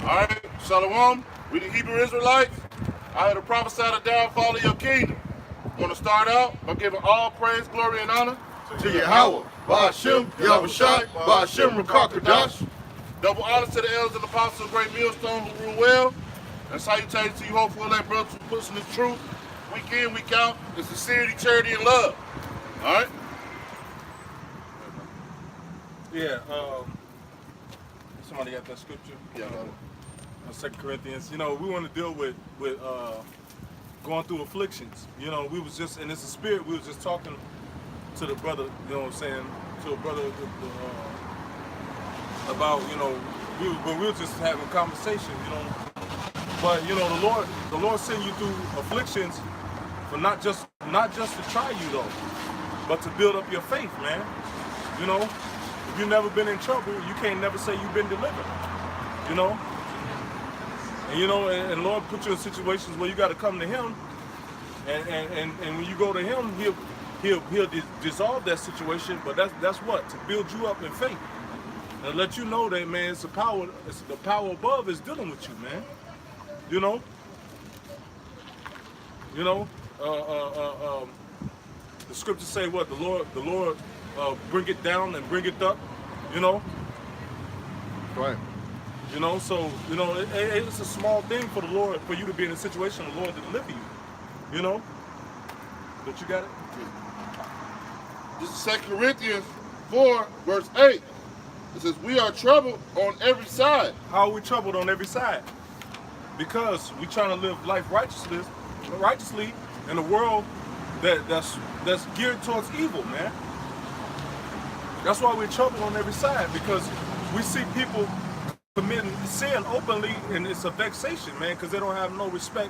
All right, Shalom. We the Hebrew Israelites. I had to prophesy the downfall of your kingdom. I want to start out by giving all praise, glory, and honor to Yahweh, Ba'ashem, Yahushai, Ba'ashem, Rakakadash. Double honor to the elders and apostles of Great Millstone who rule well. And salutations to you, hopeful elect brothers who pushing the truth week in, week out, in sincerity, charity, and love. All right? Yeah, somebody got that scripture? Yeah, 2 Corinthians. You know, we want to deal with going through afflictions. You know, we was just, and it's a spirit, we was just talking to the brother, you know what I'm saying, to a brother about, you know, we were just having a conversation, you know. But, you know, the Lord send you through afflictions for not just to try you, though, but to build up your faith, man. You know, if you've never been in trouble, you can't never say you've been delivered, you know. And, you know, and Lord put you in situations where you got to come to Him, and when you go to Him, He'll dissolve that situation. But that's what, to build you up in faith and let you know that, man, it's the power above is dealing with you, man. You know. You know. The scriptures say what? The Lord bring it down and bring it up. You know. Right. You know, so, you know, it's a small thing for the Lord, for you to be in a situation of the Lord to deliver you. You know? But you got it? This is 2 Corinthians 4, verse 8. It says, we are troubled on every side. How are we troubled on every side? Because we trying to live life righteously in a world that's geared towards evil, man. That's why we're troubled on every side, because we see people committing sin openly, and it's a vexation, man, because they don't have no respect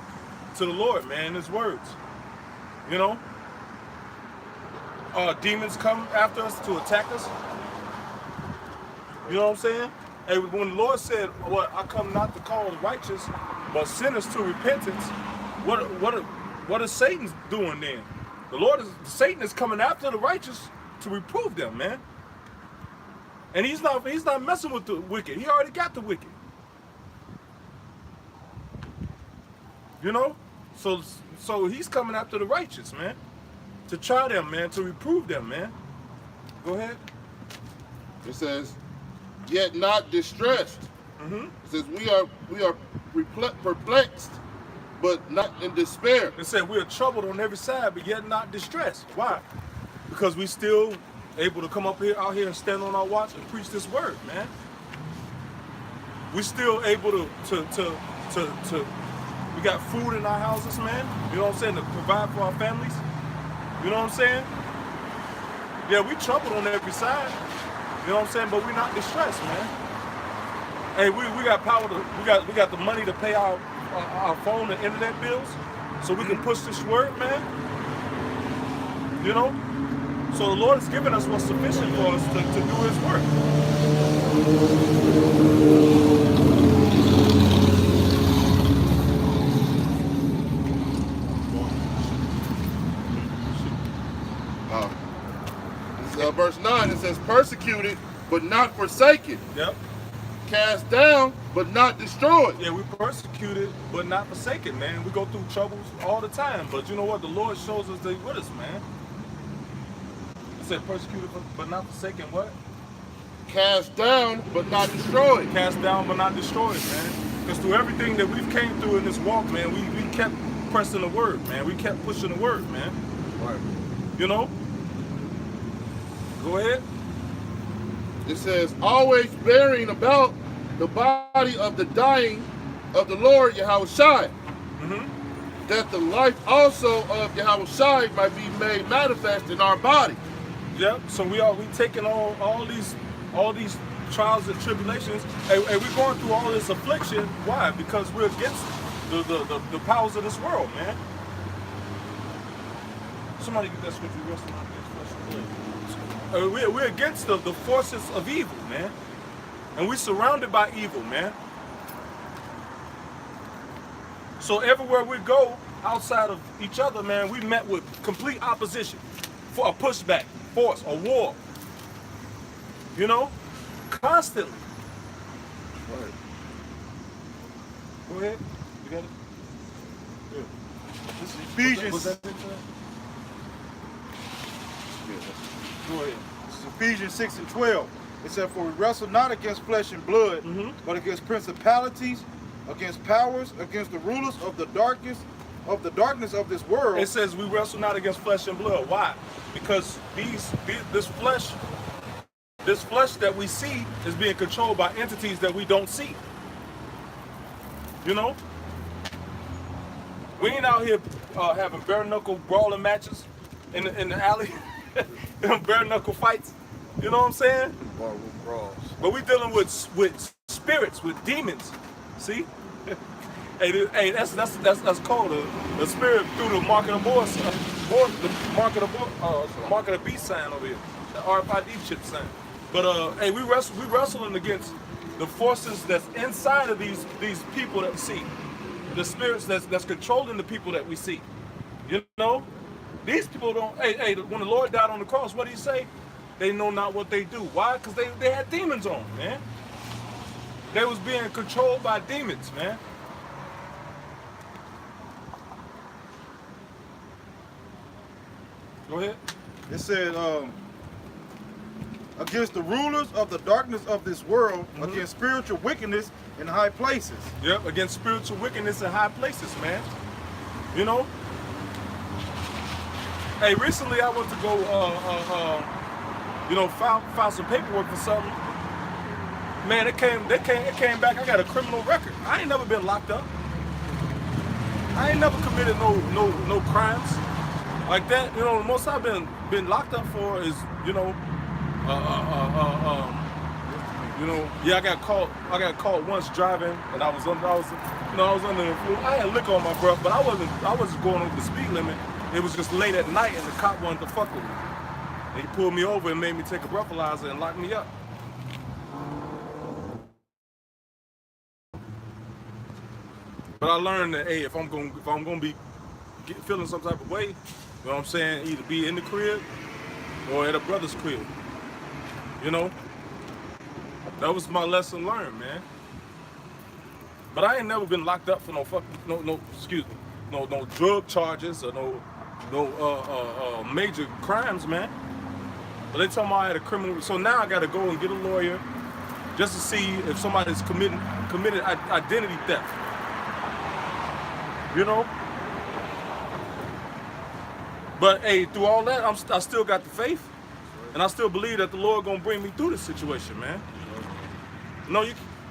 to the Lord, man, His words. You know? Demons come after us to attack us. You know what I'm saying? And when the Lord said, well, I come not to call the righteous, but sinners to repentance, what is Satan doing then? Satan is coming after the righteous to reprove them, man. And he's not messing with the wicked. He already got the wicked. You know? So he's coming after the righteous, man. To try them, man, to reprove them, man. Go ahead. It says, yet not distressed. Mm-hmm. It says, we are perplexed, but not in despair. It said we are troubled on every side, but yet not distressed. Why? Because we still able to come out here and stand on our watch and preach this word, man. We still able to we got food in our houses, man. You know what I'm saying? To provide for our families. You know what I'm saying? Yeah, we troubled on every side. You know what I'm saying? But we're not distressed, man. Hey, we got power we got the money to pay our phone and internet bills, so we can push this word, man. You know? So the Lord has given us what's sufficient for us to do His work. This is verse 9. It says, persecuted, but not forsaken. Yep. Cast down, but not destroyed. Yeah, we persecuted, but not forsaken, man. We go through troubles all the time. But you know what? The Lord shows us that He's with us, man. Said persecuted but not forsaken, what? Cast down but not destroyed. Cast down but not destroyed, man. Because through everything that we've came through in this walk, man, we kept pressing the word, man. We kept pushing the word, man. Right. You know? Go ahead. It says, always bearing about the body of the dying of the Lord Yahushai, that the life also of Yahushai might be made manifest in our body. Yep. So we taking all these trials and tribulations, and we're going through all this affliction. Why? Because we're against the powers of this world, man. Somebody get that scripture. We're against the forces of evil, man, and we're surrounded by evil, man. So everywhere we go outside of each other, man, we met with complete opposition, for a pushback, force, a war. You know, constantly. Right. Go ahead. You got it? Good. This is Ephesians. Was that it? Go ahead. This is Ephesians 6 and 12. It said, "For we wrestle not against flesh and blood, but against principalities, against powers, against the rulers of the darkness of this world." It says we wrestle not against flesh and blood. Why? Because this flesh that we see is being controlled by entities that we don't see. You know? We ain't out here having bare knuckle brawling matches in the alley, bare knuckle fights. You know what I'm saying? Barroom brawls. But we dealing with spirits, with demons. See? Hey, that's called the spirit through the mark of the mark of the beast sign over here, the RFID chip sign. But hey, we wrestling against the forces that's inside of these people that we see, the spirits that's controlling the people that we see. You know, these people don't. Hey, when the Lord died on the cross, what did He say? They know not what they do. Why? Because they had demons on, man. They was being controlled by demons, man. Go ahead. It said, against the rulers of the darkness of this world, against spiritual wickedness in high places. Yep, against spiritual wickedness in high places, man. You know? Hey, recently I went to go, file some paperwork for something. Man, it came back. I got a criminal record. I ain't never been locked up. I ain't never committed no crimes like that. You know, the most I've been locked up for is, I got caught once driving, and I was under the influence. I had liquor on my breath, but I wasn't going over the speed limit. It was just late at night, and the cop wanted to fuck with me. And he pulled me over and made me take a breathalyzer and locked me up. But I learned that, hey, if I'm gonna be feeling some type of way, you know what I'm saying, either be in the crib or at a brother's crib. You know, that was my lesson learned, man. But I ain't never been locked up for no drug charges or no major crimes, man. But they told me I had a criminal, so now I got to go and get a lawyer just to see if somebody's committed identity theft. You know. But hey, through all that, I still got the faith, and I still believe that the Lord gonna bring me through this situation, man. No,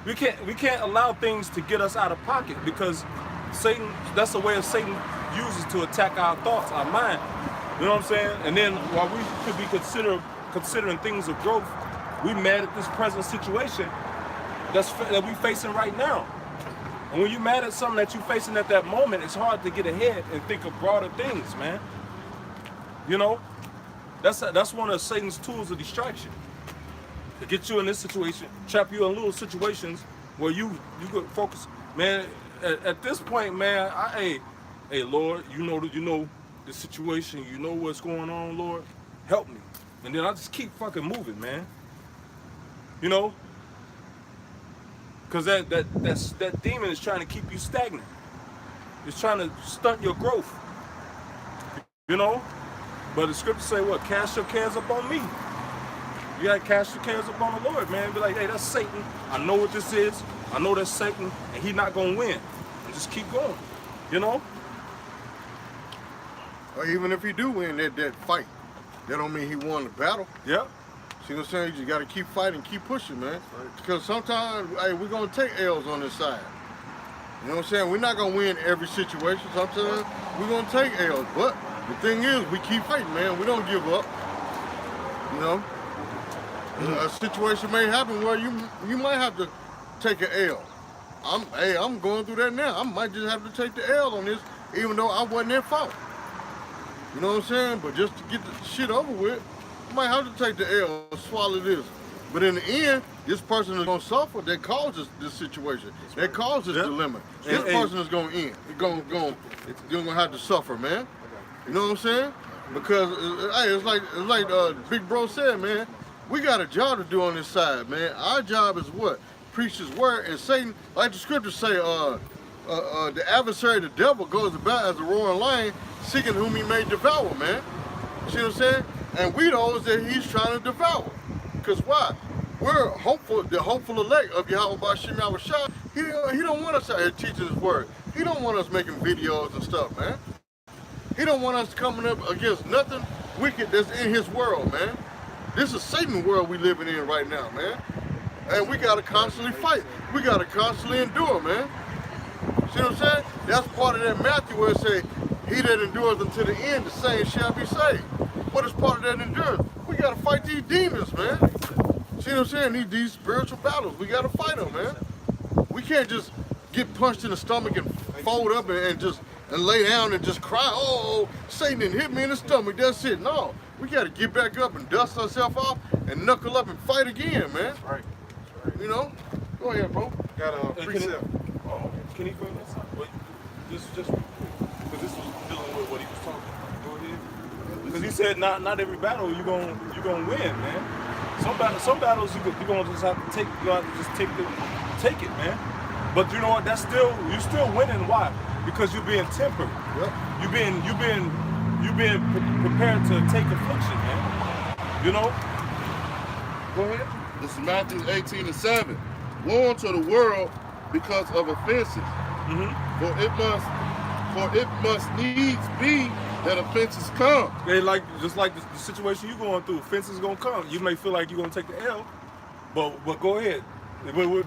we can't allow things to get us out of pocket, because Satan, that's the way of Satan uses to attack our thoughts, our mind. You know what I'm saying? And then while we could be considering things of growth, we mad at this present situation that we facing right now. And when you mad at something that you're facing at that moment, it's hard to get ahead and think of broader things, man. You know, that's one of Satan's tools of distraction, to get you in this situation, trap you in little situations where you could focus, man. At this point, man, hey, Lord, you know the situation, you know what's going on, Lord, help me. And then I just keep fucking moving, man. You know, because that demon is trying to keep you stagnant. It's trying to stunt your growth. You know, but the scriptures say what? Cast your cares upon me. You gotta cast your cares upon the Lord, man. Be like, hey, that's Satan. I know what this is. I know that's Satan, and he's not gonna win. And just keep going. You know. Or even if he do win that fight, that don't mean he won the battle. Yep. See what I'm saying? You just got to keep fighting, keep pushing, man. Because sometimes, hey, we're going to take L's on this side. You know what I'm saying? We're not going to win every situation. Sometimes we're going to take L's. But the thing is, we keep fighting, man. We don't give up. You know? A situation may happen where you might have to take an L. I'm going through that now. I might just have to take the L on this, even though I wasn't at fault. You know what I'm saying? But just to get the shit over with, I might have to take the L and swallow this. But in the end, this person is going to suffer that causes this situation. That causes this dilemma. This person is going to end. You're going to have to suffer, man. You know what I'm saying? Because, hey, it's like Big Bro said, man, we got a job to do on this side, man. Our job is what? Preach His word. And Satan, like the scriptures say, the adversary, the devil, goes about as a roaring lion, seeking whom he may devour, man. See what I'm saying? And we those that he's trying to devour. Because why? We're hopeful, the hopeful elect of Yahweh Bashim Yahushua. He don't want us out here teaching his word. He don't want us making videos and stuff, man. He don't want us coming up against nothing wicked that's in his world, man. This is Satan's world we living in right now, man. And we gotta constantly fight. We gotta constantly endure, man. See what I'm saying? That's part of that Matthew where it say, he that endures unto the end, the same shall be saved. What is part of that endurance? We gotta fight these demons, man. See what I'm saying? These spiritual battles, we gotta fight them, man. We can't just get punched in the stomach and fold up and lay down and just cry, oh, Satan didn't hit me in the stomach, that's it. No, we gotta get back up and dust ourselves off and knuckle up and fight again, man. That's right. You know? Go ahead, bro. Got a precept. Can he bring this up? Wait, this is just because this was dealing with what he was talking about. Go ahead. Because he said not every battle you gonna win, man. Some battles you gonna just have to take. You have to just take it, man. But you know what? You're still winning. Why? Because you're being tempered. Yep. You're being prepared to take affliction, man. You know. Go ahead. This is Matthew 18:7. Woe unto the world because of offenses. For it must needs be that offenses come. They just like the situation you're going through. Offenses gonna come. You may feel like you're gonna take the L, but go ahead.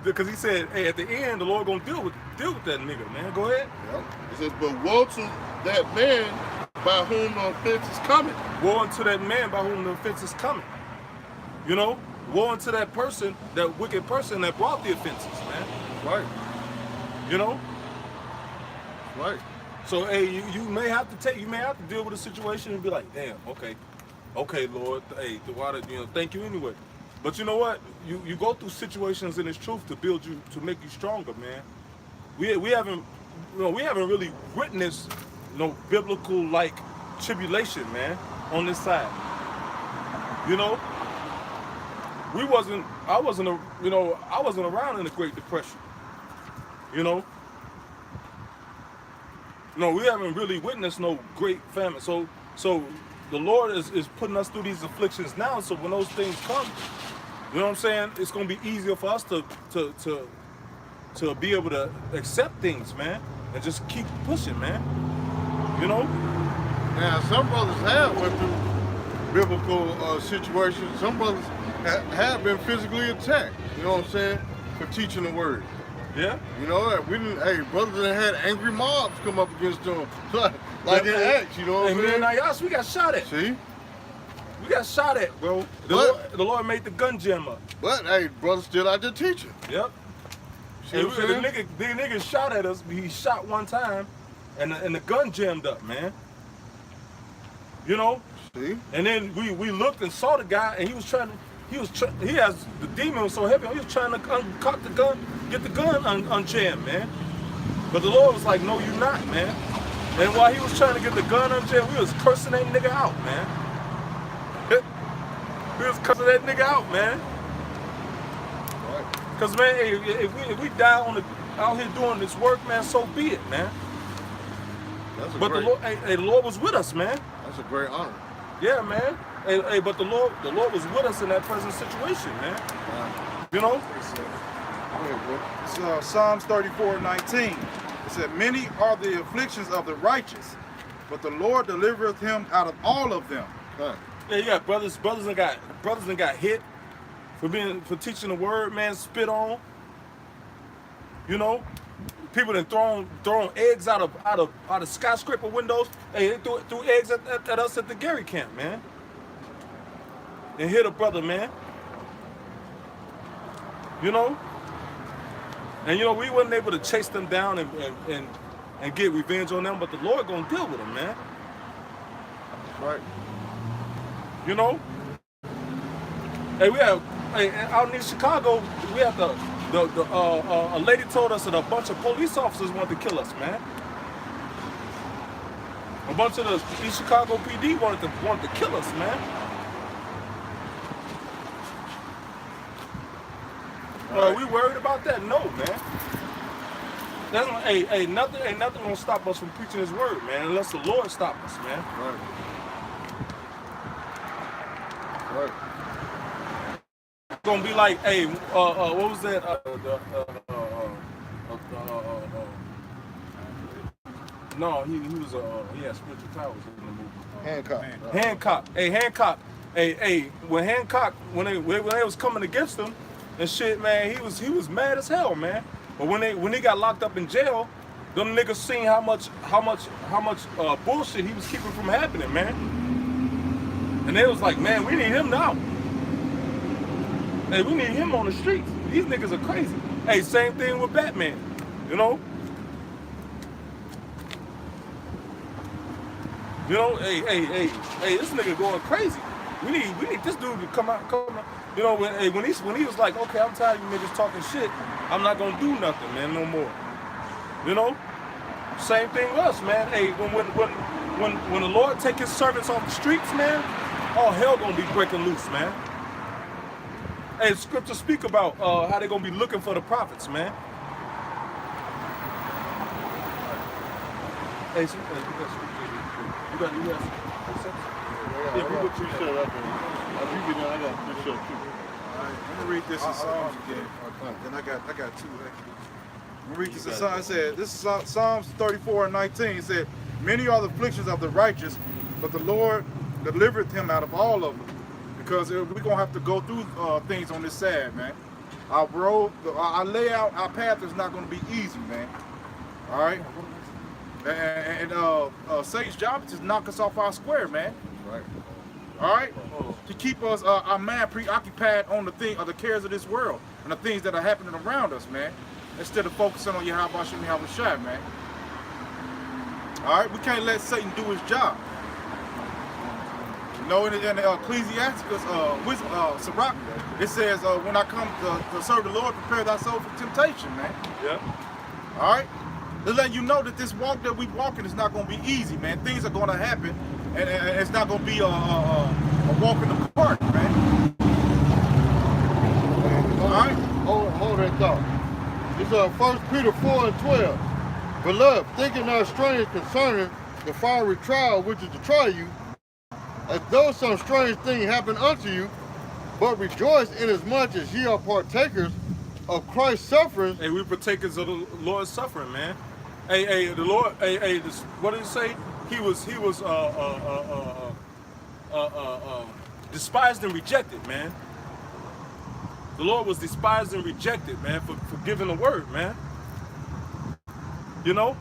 Because he said, hey, at the end the Lord gonna deal with that nigga, man. Go ahead. Yep. It says, but woe to that man by whom the offense is coming. Woe unto that man by whom the offense is coming. You know, woe unto that person, that wicked person that brought the offenses, man. Right. You know. Right. So hey, you may have to deal with a situation and be like, damn, okay, Lord, hey, thank you anyway. But you know what? You go through situations in His truth to build you, to make you stronger, man. We haven't really witnessed biblical like tribulation, man, on this side. You know, I wasn't around in the Great Depression. You know. No, we haven't really witnessed no great famine. So the Lord is putting us through these afflictions now. So when those things come, you know what I'm saying? It's gonna be easier for us to be able to accept things, man, and just keep pushing, man. You know? Now, some brothers have went through biblical situations. Some brothers have been physically attacked. You know what I'm saying? For teaching the word. Yeah. You know, brothers that had angry mobs come up against them, like in Acts. You know what I'm saying? Now, y'all, we got shot at. See? We got shot at, bro. The Lord made the gun jam up. But hey, brothers still out there teaching. Yep. See what I'm saying? The nigga shot at us. He shot one time, and the gun jammed up, man. You know. See? And then we looked and saw the guy, and he has the demon was so heavy. He was trying to uncock the gun, get the gun unjammed, man. But the Lord was like, no, you're not, man. And while he was trying to get the gun unjammed, we was cursing that nigga out, man. We was cursing that nigga out, man. Right. Cause man, hey, if we die out here doing this work, man, so be it, man. The Lord was with us, man. That's a great honor. Yeah, man. Hey, but the Lord was with us in that present situation, man. Wow. You know? Go ahead, bro. It's Psalms 34:19. It said, many are the afflictions of the righteous, but the Lord delivereth him out of all of them. Huh. Yeah, you got brothers that got hit for teaching the word, man, spit on. You know? People that thrown eggs out of skyscraper windows. Hey, they threw eggs at us at the Gary camp, man. And hit a brother, man. You know? And you know, we wasn't able to chase them down and get revenge on them, but the Lord gonna deal with them, man. Right. You know? Hey, out in Chicago, we have a lady told us that a bunch of police officers wanted to kill us, man. A bunch of the East Chicago PD wanted to kill us, man. We worried about that? No, man. That's hey, nothing ain't nothing gonna stop us from preaching His word, man, unless the Lord stop us, man. Right. Gonna be like, hey, what was that? No, he was he had spiritual powers in the movie. Hancock. Hancock. Hey, Hancock. Hey, when Hancock, when they was coming against him and shit, man, he was mad as hell, man. But when he got locked up in jail, them niggas seen how much bullshit he was keeping from happening, man. And they was like, man, we need him now. Hey, we need him on the streets. These niggas are crazy. Hey, same thing with Batman, you know? You know, hey, this nigga going crazy. We need this dude to come out. You know, when he was like, okay, I'm tired of you niggas talking shit. I'm not gonna do nothing, man, no more. You know? Same thing with us, man. Hey, when the Lord take His servants off the streets, man, all hell gonna be breaking loose, man. Hey, scriptures speak about how they gonna be looking for the prophets, man. Hey, so, you got Yeah, we put 3 shut up and you get done, I got 3 shut too. Alright, I'm gonna read this in Psalms again. Then I got 2 actually. I'm gonna read this in Psalms. It said, this is Psalms 34:19. It said, many are the afflictions of the righteous, but the Lord delivereth him out of all of them. Because we're gonna have to go through things on this side, man. Our road, our layout, our path is not gonna be easy, man. All right. And Satan's job is to knock us off our square, man. Right. All right. To keep us, our mind preoccupied on the cares of this world and the things that are happening around us, man. Instead of focusing on Yahweh Shem Yahweh Shai, man. All right. We can't let Satan do his job. You know, in Ecclesiasticus, Sirach, it says, when I come to serve the Lord, prepare thy soul for temptation, man. Yeah. All right? To let you know that this walk that we walking is not going to be easy, man. Things are going to happen, and it's not going to be a walk in the park, man. All right? Hold that thought. It's 1 Peter 4:12. Beloved, thinking not strange concerning the fiery trial which is to try you, as though some strange thing happened unto you, but rejoice inasmuch as ye are partakers of Christ's suffering. Hey, we partakers of the Lord's suffering, man. Hey, the Lord. Hey, what did it say? He was despised and rejected, man. The Lord was despised and rejected, man, for giving the word, man. You know.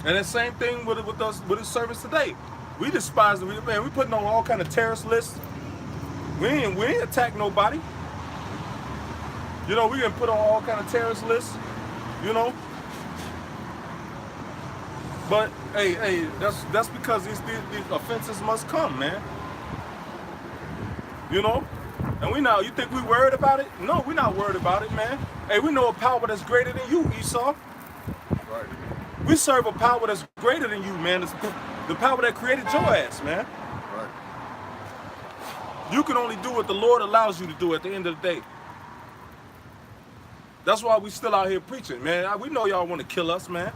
And the same thing with us, with His servants today. We despise them, man. We putting on all kind of terrorist lists. We ain't attack nobody. You know, we can put on all kind of terrorist lists. You know. But hey, that's because these offenses must come, man. You know. And you think we worried about it? No, we're not worried about it, man. Hey, we know a power that's greater than you, Esau. Right. We serve a power that's greater than you, man. It's the power that created your ass, man. Right. You can only do what the Lord allows you to do at the end of the day. That's why we still out here preaching, man. We know y'all want to kill us, man.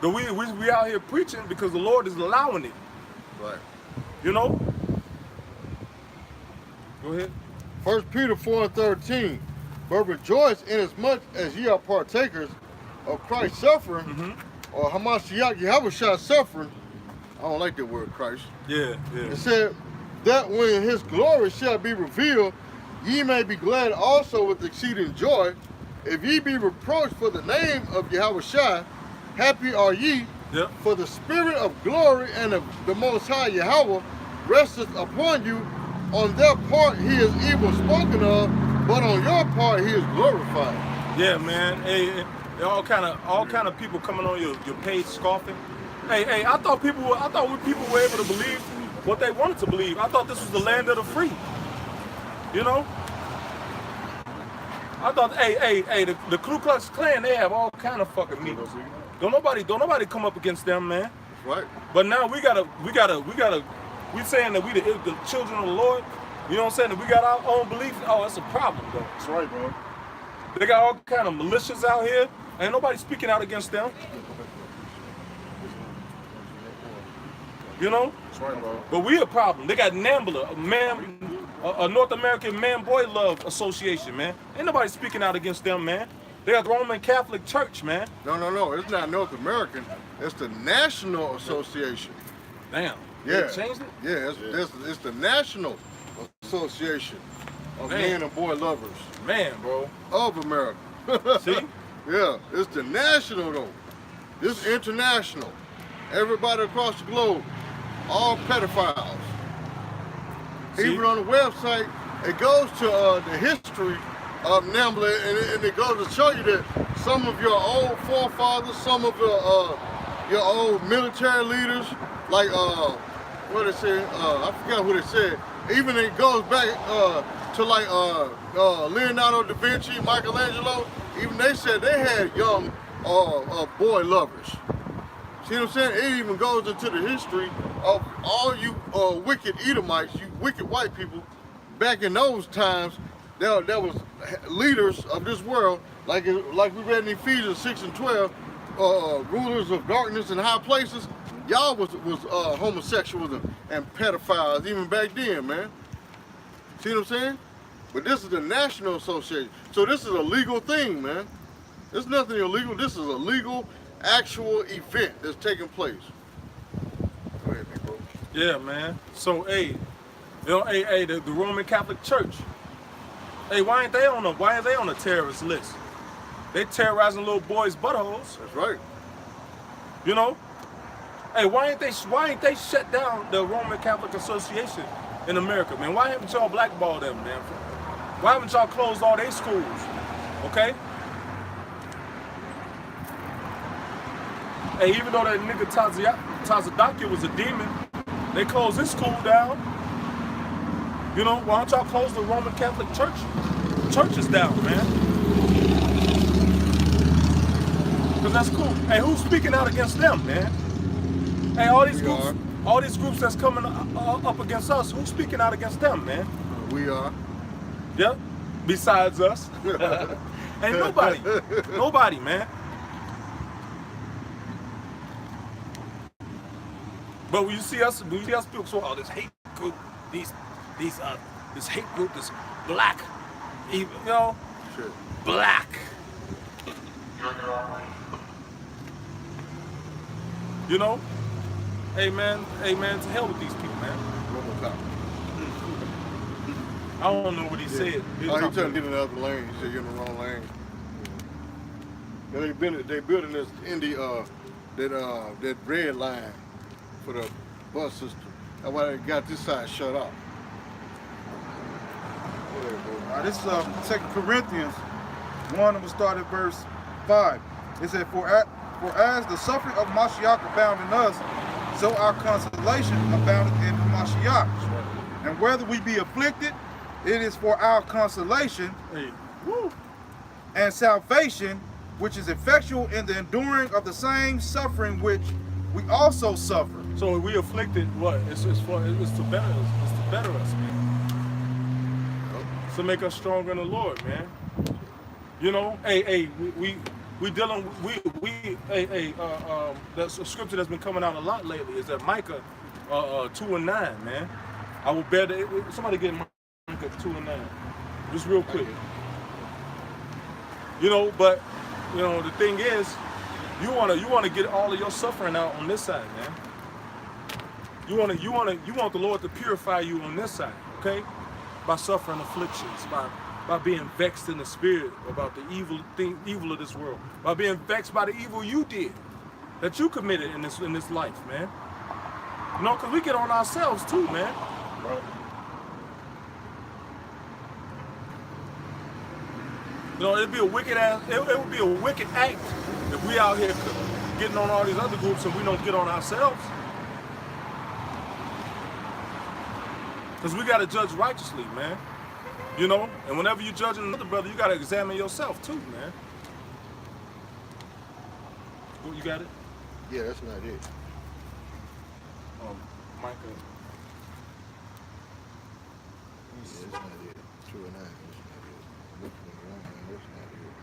But we out here preaching because the Lord is allowing it. Right. You know? Go ahead. 1 Peter 4:13. But rejoice inasmuch as ye are partakers of Christ's suffering, or Hamashiach Yahushua suffering. I don't like that word, Christ. Yeah. It said that when His glory shall be revealed, ye may be glad also with exceeding joy. If ye be reproached for the name of Yahushua, happy are ye, for the spirit of glory and of the Most High Yahweh resteth upon you. On their part He is evil spoken of, but on your part He is glorified. Yeah, man. Hey, all kind of people coming on your page scoffing. Hey, I thought people were able to believe what they wanted to believe. I thought this was the land of the free. You know? I thought, the Ku Klux Klan, they have all kind of fucking meetings. Don't nobody come up against them, man. Right. But now we saying that we the children of the Lord. You know what I'm saying? That we got our own belief. Oh, that's a problem, though. That's right, bro. They got all kind of militias out here. Ain't nobody speaking out against them. You know? That's right, bro. But we a problem. They got NAMBLA, a North American Man-Boy Love Association, man. Ain't nobody speaking out against them, man. They got the Roman Catholic Church, man. No. It's not North American. It's the National Association. Damn. Yeah. They changed it? Yeah, it's the National Association of Men and Boy Lovers Man, bro. of America. See? Yeah, it's the national though. This is international. Everybody across the globe, all pedophiles. See? Even on the website, it goes to the history of NAMBLA, and it goes to show you that some of your old forefathers, some of your old military leaders, like what it said, I forgot what it said. Even it goes back to like Leonardo da Vinci, Michelangelo. Even they said they had young boy lovers. See what I'm saying? It even goes into the history of all you wicked Edomites, you wicked white people. Back in those times, there was leaders of this world, like we read in Ephesians 6 and 12, rulers of darkness in high places. Y'all was homosexuals and pedophiles even back then, man. See what I'm saying? But this is the National Association. So this is a legal thing, man. There's nothing illegal. This is a legal, actual event that's taking place. Go ahead, big bro. Yeah, man. So, hey, you know, the Roman Catholic Church. Hey, why ain't they on the terrorist list? They terrorizing little boys' buttholes. That's right. You know? Hey, why ain't they shut down the Roman Catholic Association in America, man? Why haven't y'all blackballed them, man? Why haven't y'all closed all their schools? Okay? Hey, even though that nigga Tazadakia was a demon, they closed his school down. You know, why don't y'all close the Roman Catholic churches down, man? Because that's cool. Hey, who's speaking out against them, man? Hey, all these groups that's coming up against us, who's speaking out against them, man? We are. Yeah, besides us. Ain't nobody, man. But when you see us people, so this hate group, this hate group, this black, you know, Shit. black. You know, hey man, to hell with these people, man. I don't know what he said. Oh, he trying to get in the other lane. He said you're in the wrong lane. Yeah, they building this that red line for the bus system. That's why they got this side shut off. This is 2 Corinthians 1, and we'll start at verse 5. It said, For as the suffering of Mashiach abound in us, so our consolation aboundeth in Mashiach. And whether we be afflicted, it is for our consolation and salvation, which is effectual in the enduring of the same suffering which we also suffer. So we afflicted what? It's to better us. It's to better us, man. It's to make us stronger in the Lord, man. You know, we dealing that's a scripture that's been coming out a lot lately is that Micah 2 and 9, man. I will bear somebody get Micah 2 and 9. Just real quick. You know, but you know, the thing is, you wanna get all of your suffering out on this side, man. You want the Lord to purify you on this side, okay? By suffering afflictions, by being vexed in the spirit about the evil of this world, by being vexed by the evil you did, that you committed in this life, man. You know, because we get on ourselves too, man. Right. You know, it would be a wicked act if we out here getting on all these other groups and we don't get on ourselves. Because we got to judge righteously, man. You know, and whenever you're judging another brother, you got to examine yourself too, man. Oh, you got it? Yeah, that's not it. Micah. Yeah, that's not it. 2 and 9. That's not it. That's not it.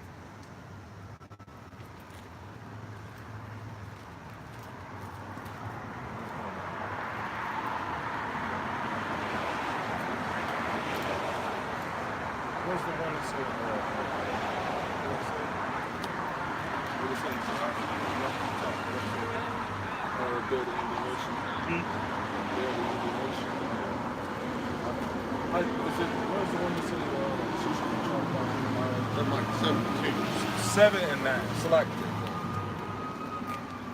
What's the one that said, what it say? Bear the indignation. Bear the indignation. Where's the one that said, she should be charged by That's like 17. 7 and 9. Select it.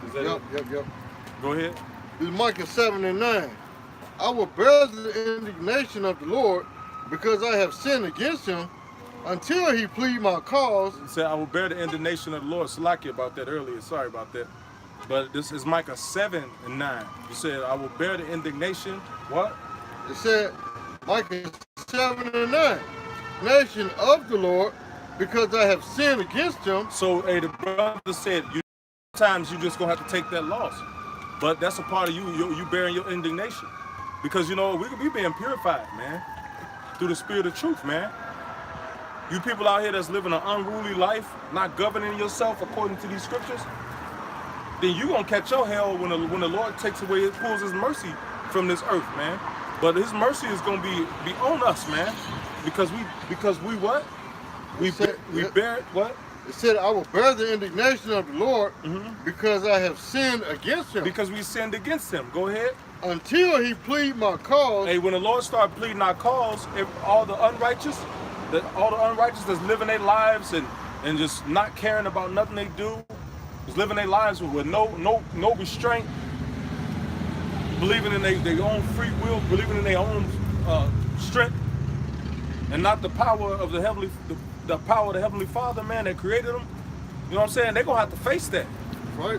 Is that it? Yep. Go ahead. This is Micah 7 and 9. I will bear the indignation of the Lord because I have sinned against him until he plead my cause. It said, I will bear the indignation of the Lord. Salaki about that earlier. Sorry about that. But this is Micah 7 and 9. You said, I will bear the indignation. What? It said, Micah 7 and 9. Nation of the Lord because I have sinned against him. So, hey, the brother said, sometimes you just going to have to take that loss. But that's a part of you bearing your indignation. Because, you know, we being purified, man. Through the spirit of truth, man. You people out here that's living an unruly life, not governing yourself according to these scriptures, then you gonna catch your hell when the Lord takes away, pulls his mercy from this earth, man. But his mercy is gonna be on us, man. Because we what? We bear it, what? It said, I will bear the indignation of the Lord because I have sinned against him. Because we sinned against him. Go ahead. Until he plead my cause. Hey, when the Lord started pleading our cause, all the unrighteous that's living their lives and just not caring about nothing they do, just living their lives with no restraint, believing in their own free will, believing in their own strength, and not the power of the power of the Heavenly Father, man, that created them. You know what I'm saying? They're gonna have to face that. Right.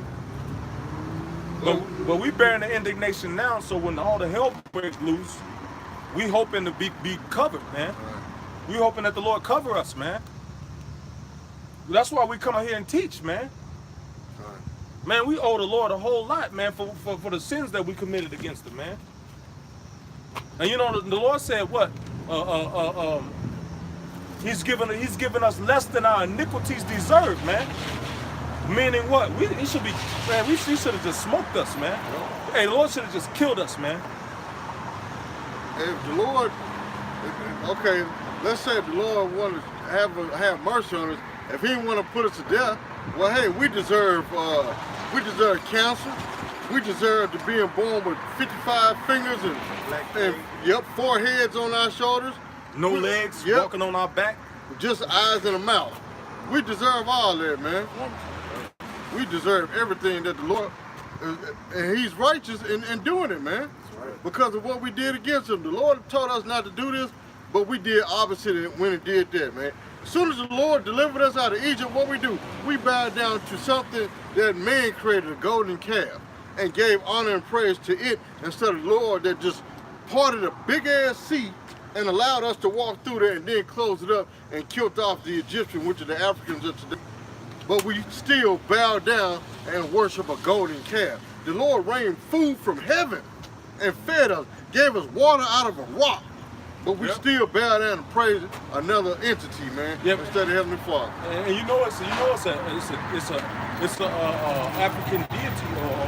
But we bearing the indignation now, so when all the hell breaks loose, we hoping to be covered, man. We hoping that the Lord cover us, man. That's why we come out here and teach, man. Man, we owe the Lord a whole lot, man, for the sins that we committed against him, man. And you know, the Lord said what? He's given us less than our iniquities deserve, man. Meaning what? He should be, man, he should have just smoked us, man. Hey, the Lord should have just killed us, man. If the Lord, okay, let's say if the Lord wanted to have mercy on us, if he didn't want to put us to death, well, hey, we deserve cancer. We deserve to being born with 55 fingers and 4 heads on our shoulders. No legs, walking on our back. Just eyes and a mouth. We deserve all that, man. We deserve everything that the Lord, and he's righteous in doing it, man. Because of what we did against him. The Lord told us not to do this, but we did opposite when it did that, man. As soon as the Lord delivered us out of Egypt, what we do? We bowed down to something that man created, a golden calf, and gave honor and praise to it instead of the Lord that just parted a big-ass sea and allowed us to walk through there and then close it up and killed off the Egyptians, which are the Africans of today. But we still bow down and worship a golden calf. The Lord rained food from heaven and fed us, gave us water out of a rock. But we still bow down and praise another entity, man, instead of Heavenly Father. And you know it's a African deity or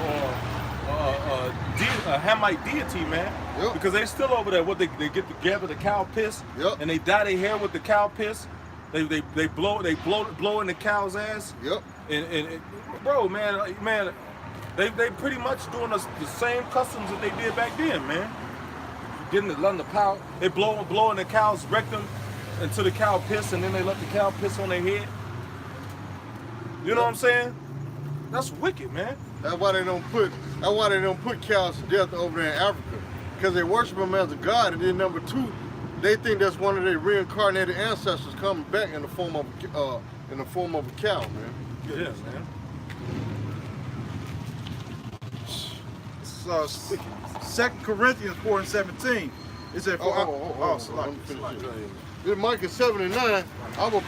a Hamite deity, man. Because they still over there. What they get together the cow piss, and they dye their hair with the cow piss. They blow in the cow's ass. And bro, man, they pretty much doing us the same customs that they did back then, man. Getting the power, they blow in the cow's rectum until the cow piss, and then they let the cow piss on their head. You know what I'm saying? That's wicked, man. That's why they don't put cows to death over there in Africa, because they worship them as a god. And then number 2, they think that's one of their reincarnated ancestors coming back in the form of a cow, man. Yeah, man. It's 2 Corinthians 4 and 17. It said, This Micah 7 and 9. I will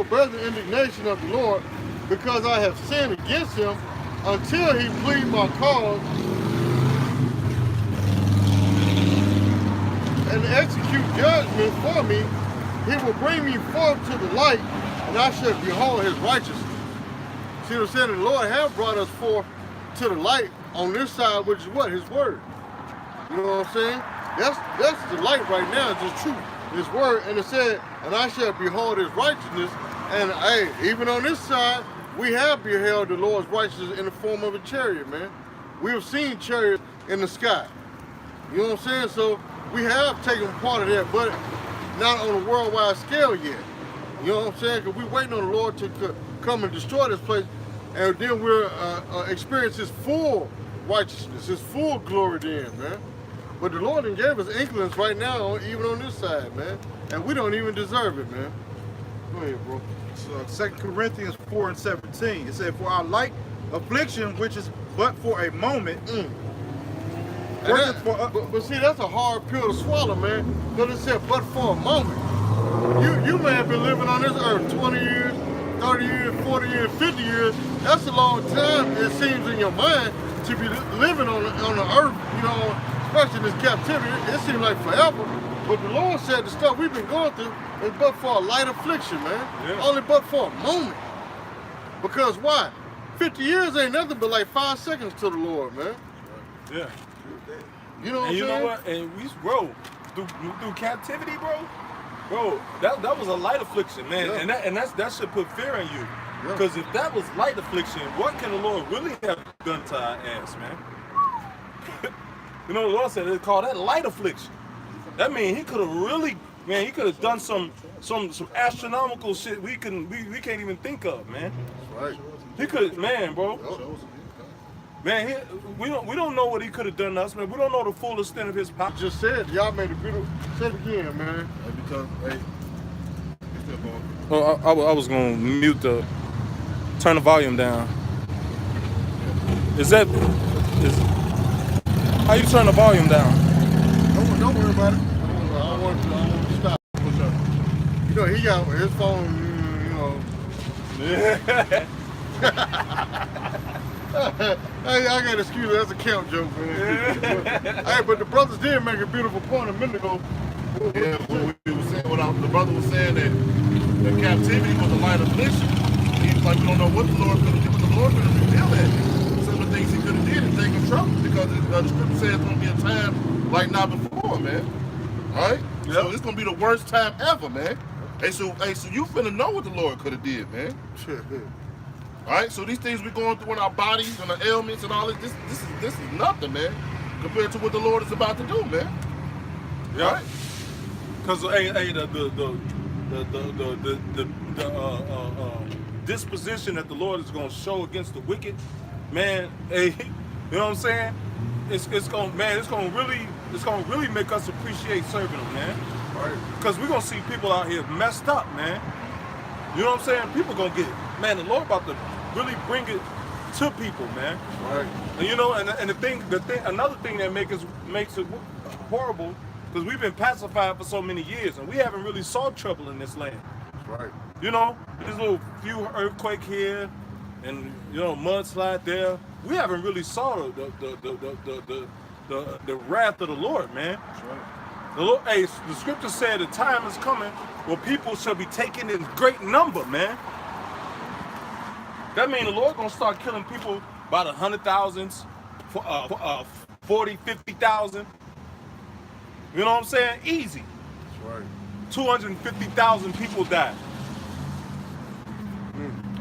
bear the indignation of the Lord because I have sinned against him until he plead my cause and execute judgment for me. He will bring me forth to the light, and I shall behold his righteousness. See what I'm saying? The Lord have brought us forth to the light on this side, which is what? His word. You know what I'm saying? That's the light right now, is just truth. His word, and it said, and I shall behold his righteousness. And hey, even on this side, we have beheld the Lord's righteousness in the form of a chariot, man. We have seen chariots in the sky. You know what I'm saying? So we have taken part of that, but not on a worldwide scale yet. You know what I'm saying? Because we're waiting on the Lord to come and destroy this place, and then we'll experience his full righteousness, his full glory then, man. But the Lord done gave us inklings right now, even on this side, man. And we don't even deserve it, man. Go ahead, bro. So 2 Corinthians 4:17, it said, for our light affliction, which is but for a moment, But see, that's a hard pill to swallow, man. Because it said, but for a moment. You may have been living on this earth 20 years, 30 years, 40 years, 50 years. That's a long time, it seems, in your mind to be living on the earth, you know, especially in this captivity. It seems like forever. But the Lord said the stuff we've been going through is but for a light affliction, man. Yeah. Only but for a moment. Because why? 50 years ain't nothing but like 5 seconds to the Lord, man. Yeah. You know what I'm And you saying? know what? And we, bro, through captivity, bro, that was a light affliction, man. Yeah. And that should put fear in you. Yeah. Because if that was light affliction, what can the Lord really have done to our ass, man? You know, the Lord said they call that light affliction. That means he could have really, man, he could have done some astronomical shit we can't even think of, man. Right. He could, man, bro. Man, we don't know what he could have done to us, man. We don't know the full extent of his power. Just said, y'all made a beautiful. Say it again, man. Because, hey, it's still going. Oh, I was gonna turn the volume down. How you turn the volume down? Don't worry about it. I don't want to stop. You know, he got his phone, Hey, I got excuse. That's a count joke, man. Hey, but the brothers did make a beautiful point a minute ago. Yeah, what we were saying, the brother was saying that the captivity was a light affliction. He was like, we don't know what the Lord could have done, but the Lord could have revealed that. Some of the things he could have did and taken trouble because the scripture says it's going to be a time like not before, man. All right? Yep. So it's going to be the worst time ever, man. Hey, so you finna know what the Lord could have did, man. All right? So these things we're going through in our bodies and our ailments and all this is nothing, man, compared to what the Lord is about to do, man. Yeah. All right? Because the disposition that the Lord is going to show against the wicked, man. Hey, you know what I'm saying? It's going to really make us appreciate serving Him, man. Right. Because we're going to see people out here messed up, man. You know what I'm saying? People going to get, man, the Lord about to really bring it to people, man. Right. And you know, and another thing that makes it horrible, because we've been pacified for so many years, and we haven't really saw trouble in this land. Right. You know, there's a little few earthquake here, and you know, mudslide there. We haven't really saw the wrath of the Lord, man. That's right. The Lord, hey, the scripture said the time is coming where people shall be taken in great number, man. That means the Lord gonna start killing people by the 100,000s, 40, 50,000. You know what I'm saying? Easy. That's right. 250,000 people died.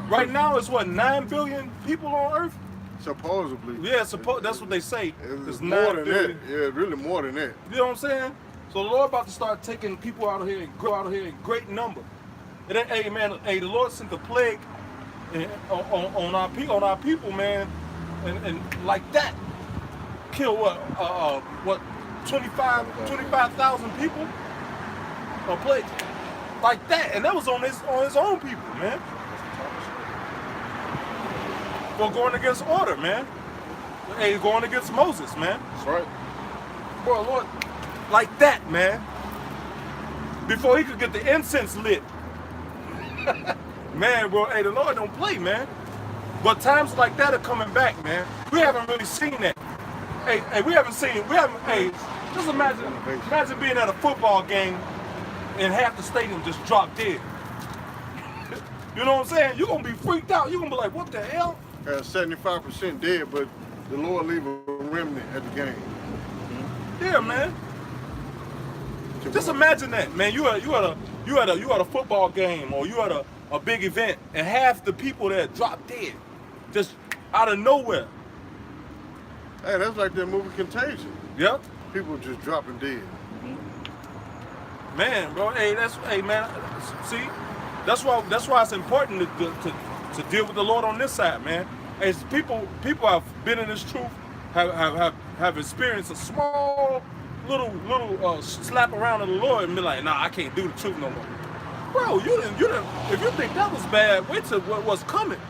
Right now, it's what, 9 billion people on Earth? Supposedly. Yeah, that's what they say. It's 9 more than billion. that. Yeah, really more than that. You know what I'm saying? So the Lord about to start taking people out of here and grow out of here in great number. And then, hey man, hey, the Lord sent the plague on our people, man, and like that, kill what 25,000 people? A plague like that, and that was on his own people, man. For going against order, man. Hey, going against Moses, man. That's right. Bro, Lord, like that, man. Before he could get the incense lit. Man, bro, hey, the Lord don't play, man. But times like that are coming back, man. We haven't really seen that. Hey, hey, just imagine being at a football game and half the stadium just dropped dead. You know what I'm saying? You're gonna be freaked out. You're gonna be like, what the hell? 75% dead, but the Lord leave a remnant at the game. Yeah, man. Just imagine that, man. You at a football game or you at a big event, and half the people there drop dead, just out of nowhere. Hey, that's like that movie Contagion. Yep. People just dropping dead. Man, bro, hey man, see, that's why it's important to deal with the Lord on this side, man. As people have been in this truth, have experienced a small little slap around of the Lord and be like, nah, I can't do the truth no more. Bro, you didn't. If you think that was bad, wait till what's coming.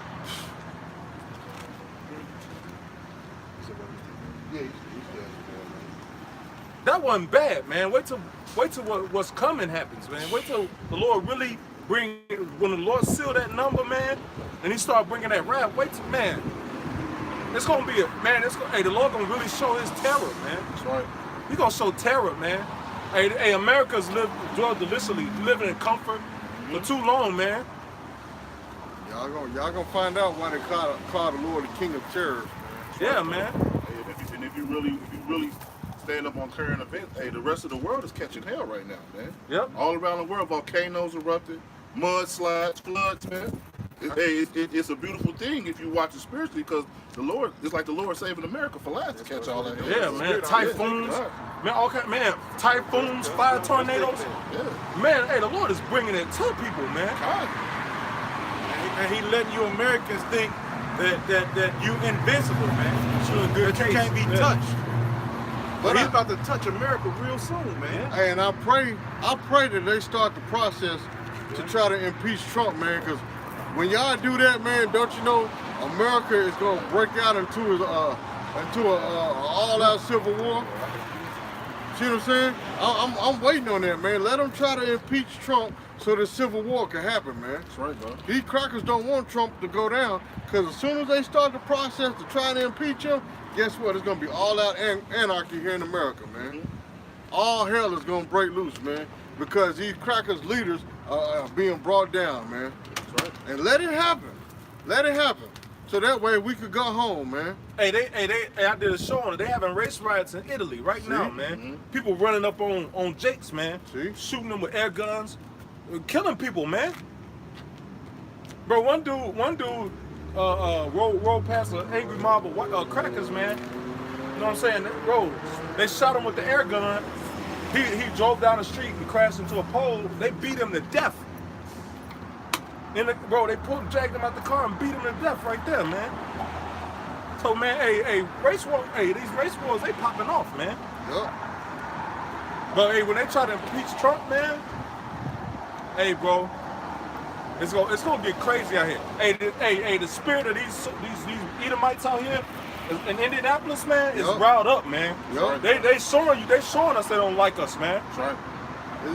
That wasn't bad, man. Wait till what's coming happens, man. Wait till the Lord really when the Lord seal that number, man, and He start bringing that wrath. Wait till, man. It's gonna be the Lord gonna really show His terror, man. That's right. He gonna show terror, man. Hey, America's dwell deliciously, living in comfort for too long, man. Y'all gonna find out why they call the Lord the King of Terror. Yeah, man. Hey, if you really stand up on current events, hey, the rest of the world is catching hell right now, man. Yep. All around the world, volcanoes erupted, mudslides, floods, man. It's a beautiful thing if you watch it spiritually, because the Lord, it's like the Lord saving America for last to catch all that hell. Yeah, man. Typhoons, man. Typhoons, fire tornadoes. Yeah. Man, hey, the Lord is bringing it to people, man. God. And He letting you Americans think that you invincible, man. That you can't be touched. But He's about to touch America real soon, man. Hey, and I pray that they start the process to try to impeach Trump, man, because when y'all do that, man, don't you know America is gonna break out into a all-out civil war? See what I'm saying? I'm waiting on that, man. Let them try to impeach Trump so the civil war can happen, man. That's right, bro. These crackers don't want Trump to go down, because as soon as they start the process to try to impeach him, guess what? It's gonna be all-out anarchy here in America, man. All hell is gonna break loose, man, because these crackers leaders are being brought down, man. That's right. And let it happen. Let it happen. So that way we could go home, man. Hey, I did a show on it. They having race riots in Italy right now, man. People running up on Jakes, man. See? Shooting them with air guns, killing people, man. Bro, one dude rolled past an angry mob of crackers, man. You know what I'm saying? They shot him with the air gun. He drove down the street and crashed into a pole. They beat him to death. They dragged him out the car and beat him to death right there, man. So, man, these race wars, they popping off, man. Yup. But, hey, when they try to impeach Trump, man, hey, bro, it's gonna get crazy out here. Hey, the spirit of these Edomites out here in Indianapolis, man, is riled up, man. Yup. They showing us they don't like us, man. That's right.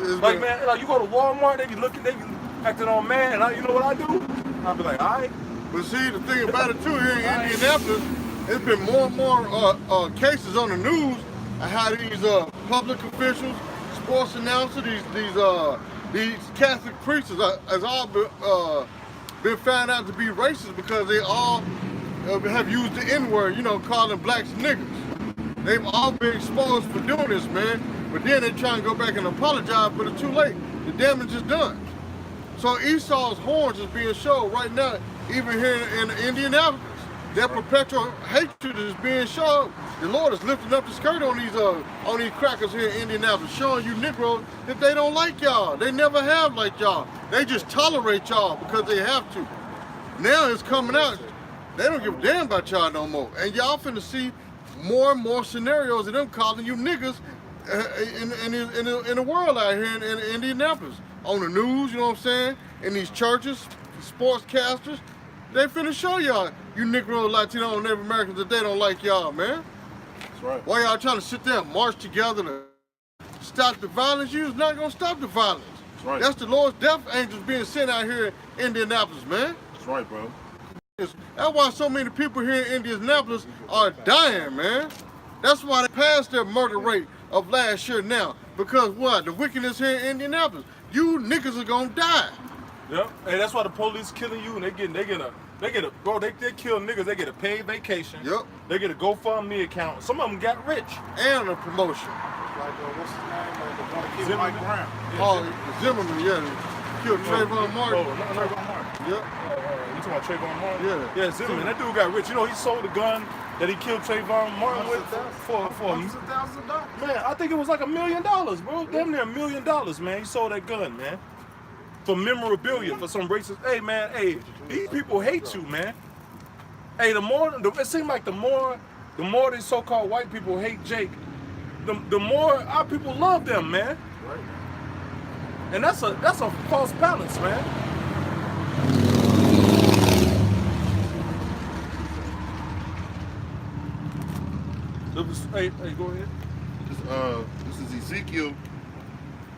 It's Man, like you go to Walmart, they be acting all mad, and you know what I do? I'll be like, all right. But see, the thing about it too, here in Indianapolis, there's been more and more cases on the news of how these public officials, sports announcers, these Catholic priests has all been found out to be racist, because they all have used the N-word, calling blacks niggas. They've all been exposed for doing this, man. But then they try and go back and apologize, but it's too late. The damage is done. So Esau's horns is being shown right now, even here in Indianapolis. That perpetual hatred is being shown. The Lord is lifting up the skirt on these crackers here in Indianapolis, showing you Negroes that they don't like y'all. They never have liked y'all. They just tolerate y'all because they have to. Now it's coming out. They don't give a damn about y'all no more. And y'all finna see more and more scenarios of them calling you niggas in the world out here in Indianapolis. On the news, you know what I'm saying? In these churches, sportscasters, they finna show y'all, you Negro, Latino, and Native Americans, that they don't like y'all, man. That's right. Why y'all trying to sit there and march together to stop the violence? You're not gonna stop the violence. That's right. That's the Lord's death angels being sent out here in Indianapolis, man. That's right, bro. That's why so many people here in Indianapolis are dying, man. That's why they passed their murder rate of last year now. Because what? The wickedness here in Indianapolis. You niggas are gonna die. Yep. Hey, that's why the police killing you, and they kill niggas, they get a paid vacation. Yep. They get a GoFundMe account. Some of them got rich. And a promotion. like what's his name? Like the one that killed Zimmerman? Mike Brown. Oh, Zimmerman, yeah. Killed Trayvon Martin. Oh, no, Trayvon Martin. Yep. you talking about Trayvon Martin? Yeah. Yeah, Zimmerman. That dude got rich. You know, he sold the gun that he killed Trayvon Martin with for hundreds of thousands of dollars. man, I think it was like $1 million, bro. Damn near $1 million, man. He sold that gun, man. For memorabilia, for some racist. Hey, man, hey, these people hate you, man. Hey, it seems like the more these so-called white people hate Jake, the more our people love them, man. Right. And that's a false balance, man. Hey, go ahead. This is Ezekiel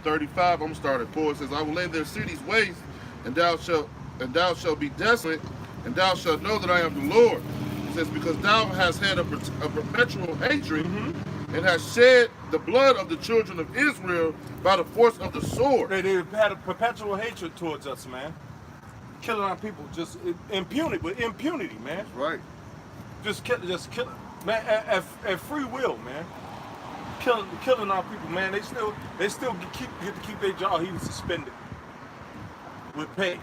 35. I'm gonna start at 4. It says, I will lay their cities waste, and thou shalt be desolate, and thou shalt know that I am the Lord. It says, because thou hast had a perpetual hatred, and hast shed the blood of the children of Israel by the force of the sword. They had a perpetual hatred towards us, man. Killing our people, just impunity, with impunity, man. Right. Just killing, man, at free will, man. Killing our people, man. They still get to keep their job. He was suspended with pay.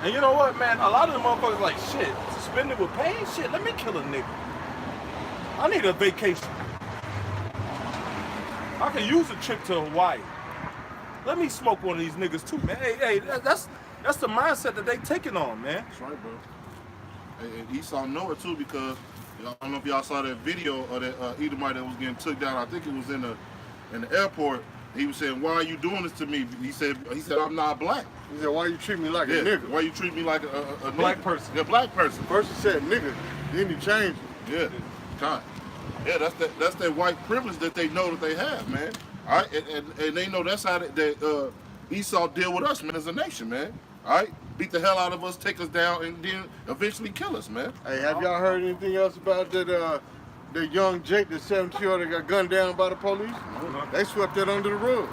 And you know what, man? A lot of the motherfuckers like, shit, suspended with pay? Shit, let me kill a nigga. I need a vacation. I can use a trip to Hawaii. Let me smoke one of these niggas too, man. Hey, that's the mindset that they taking on, man. That's right, bro. And Esau know it too, because I don't know if y'all saw that video of that Edomite that was getting took down. I think it was in the airport. He was saying, "Why are you doing this to me?" He said, "I'm not black." He said, why you treat me like a nigga? Why you treat me like a Black nigga? person. Yeah, black person. First he said nigga, then he changed it. Yeah, kind. Yeah, that's that white privilege that they know that they have, man. All right, and they know that's how that Esau deal with us, man, as a nation, man. All right, beat the hell out of us, take us down, and then eventually kill us, man. Hey, have y'all heard anything else about that the young Jake, the 17-year-old that got gunned down by the police? They swept that under the rug.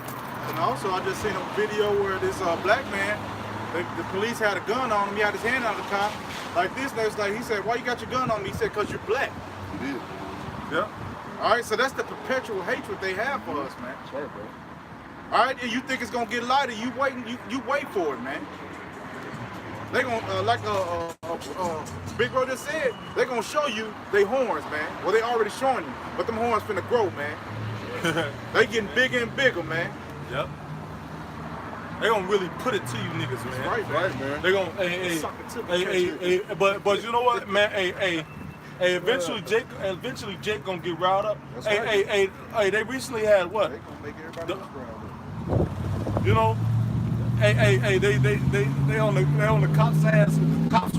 And also, I just seen a video where this black man, the police had a gun on him. He had his hand on the cop like this. They was like, he said, "Why you got your gun on me?" He said, "Cause you're black." He did. Yeah. All right, so that's the perpetual hatred they have for us, man. That's right, bro. All right, and you think it's gonna get lighter? You wait for it, man. They gonna like Big Bro just said, they gonna show you they horns, man. Well, they already showing you, but them horns finna grow, man. They getting bigger and bigger, man. Yep. They gonna really put it to you niggas, man. Right, man. They gonna, but you know what, man? Hey, eventually Jake gonna get riled up. That's Hey, they recently had what? They gonna make everybody else grow. You know? Hey, they on the cops' ass. Cops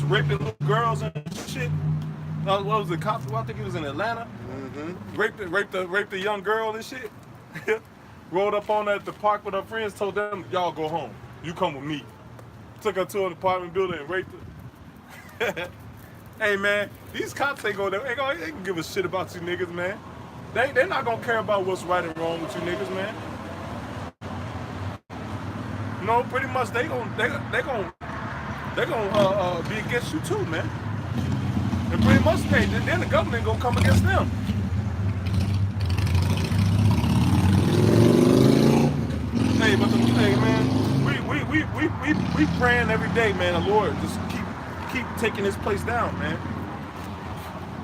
raping little girls and shit. What was it? Cops? Well, I think he was in Atlanta. Raped the young girl and shit. Rolled up on her at the park with her friends. Told them, "Y'all go home. You come with me." Took her to an apartment building and raped her. Hey man, these cops ain't gonna give a shit about you niggas, man. They're not gonna care about what's right and wrong with you niggas, man. No, pretty much they gonna be against you too, man. And pretty much, hey, then the government gonna come against them. Hey, man, we praying every day, man. The Lord just keep taking this place down, man.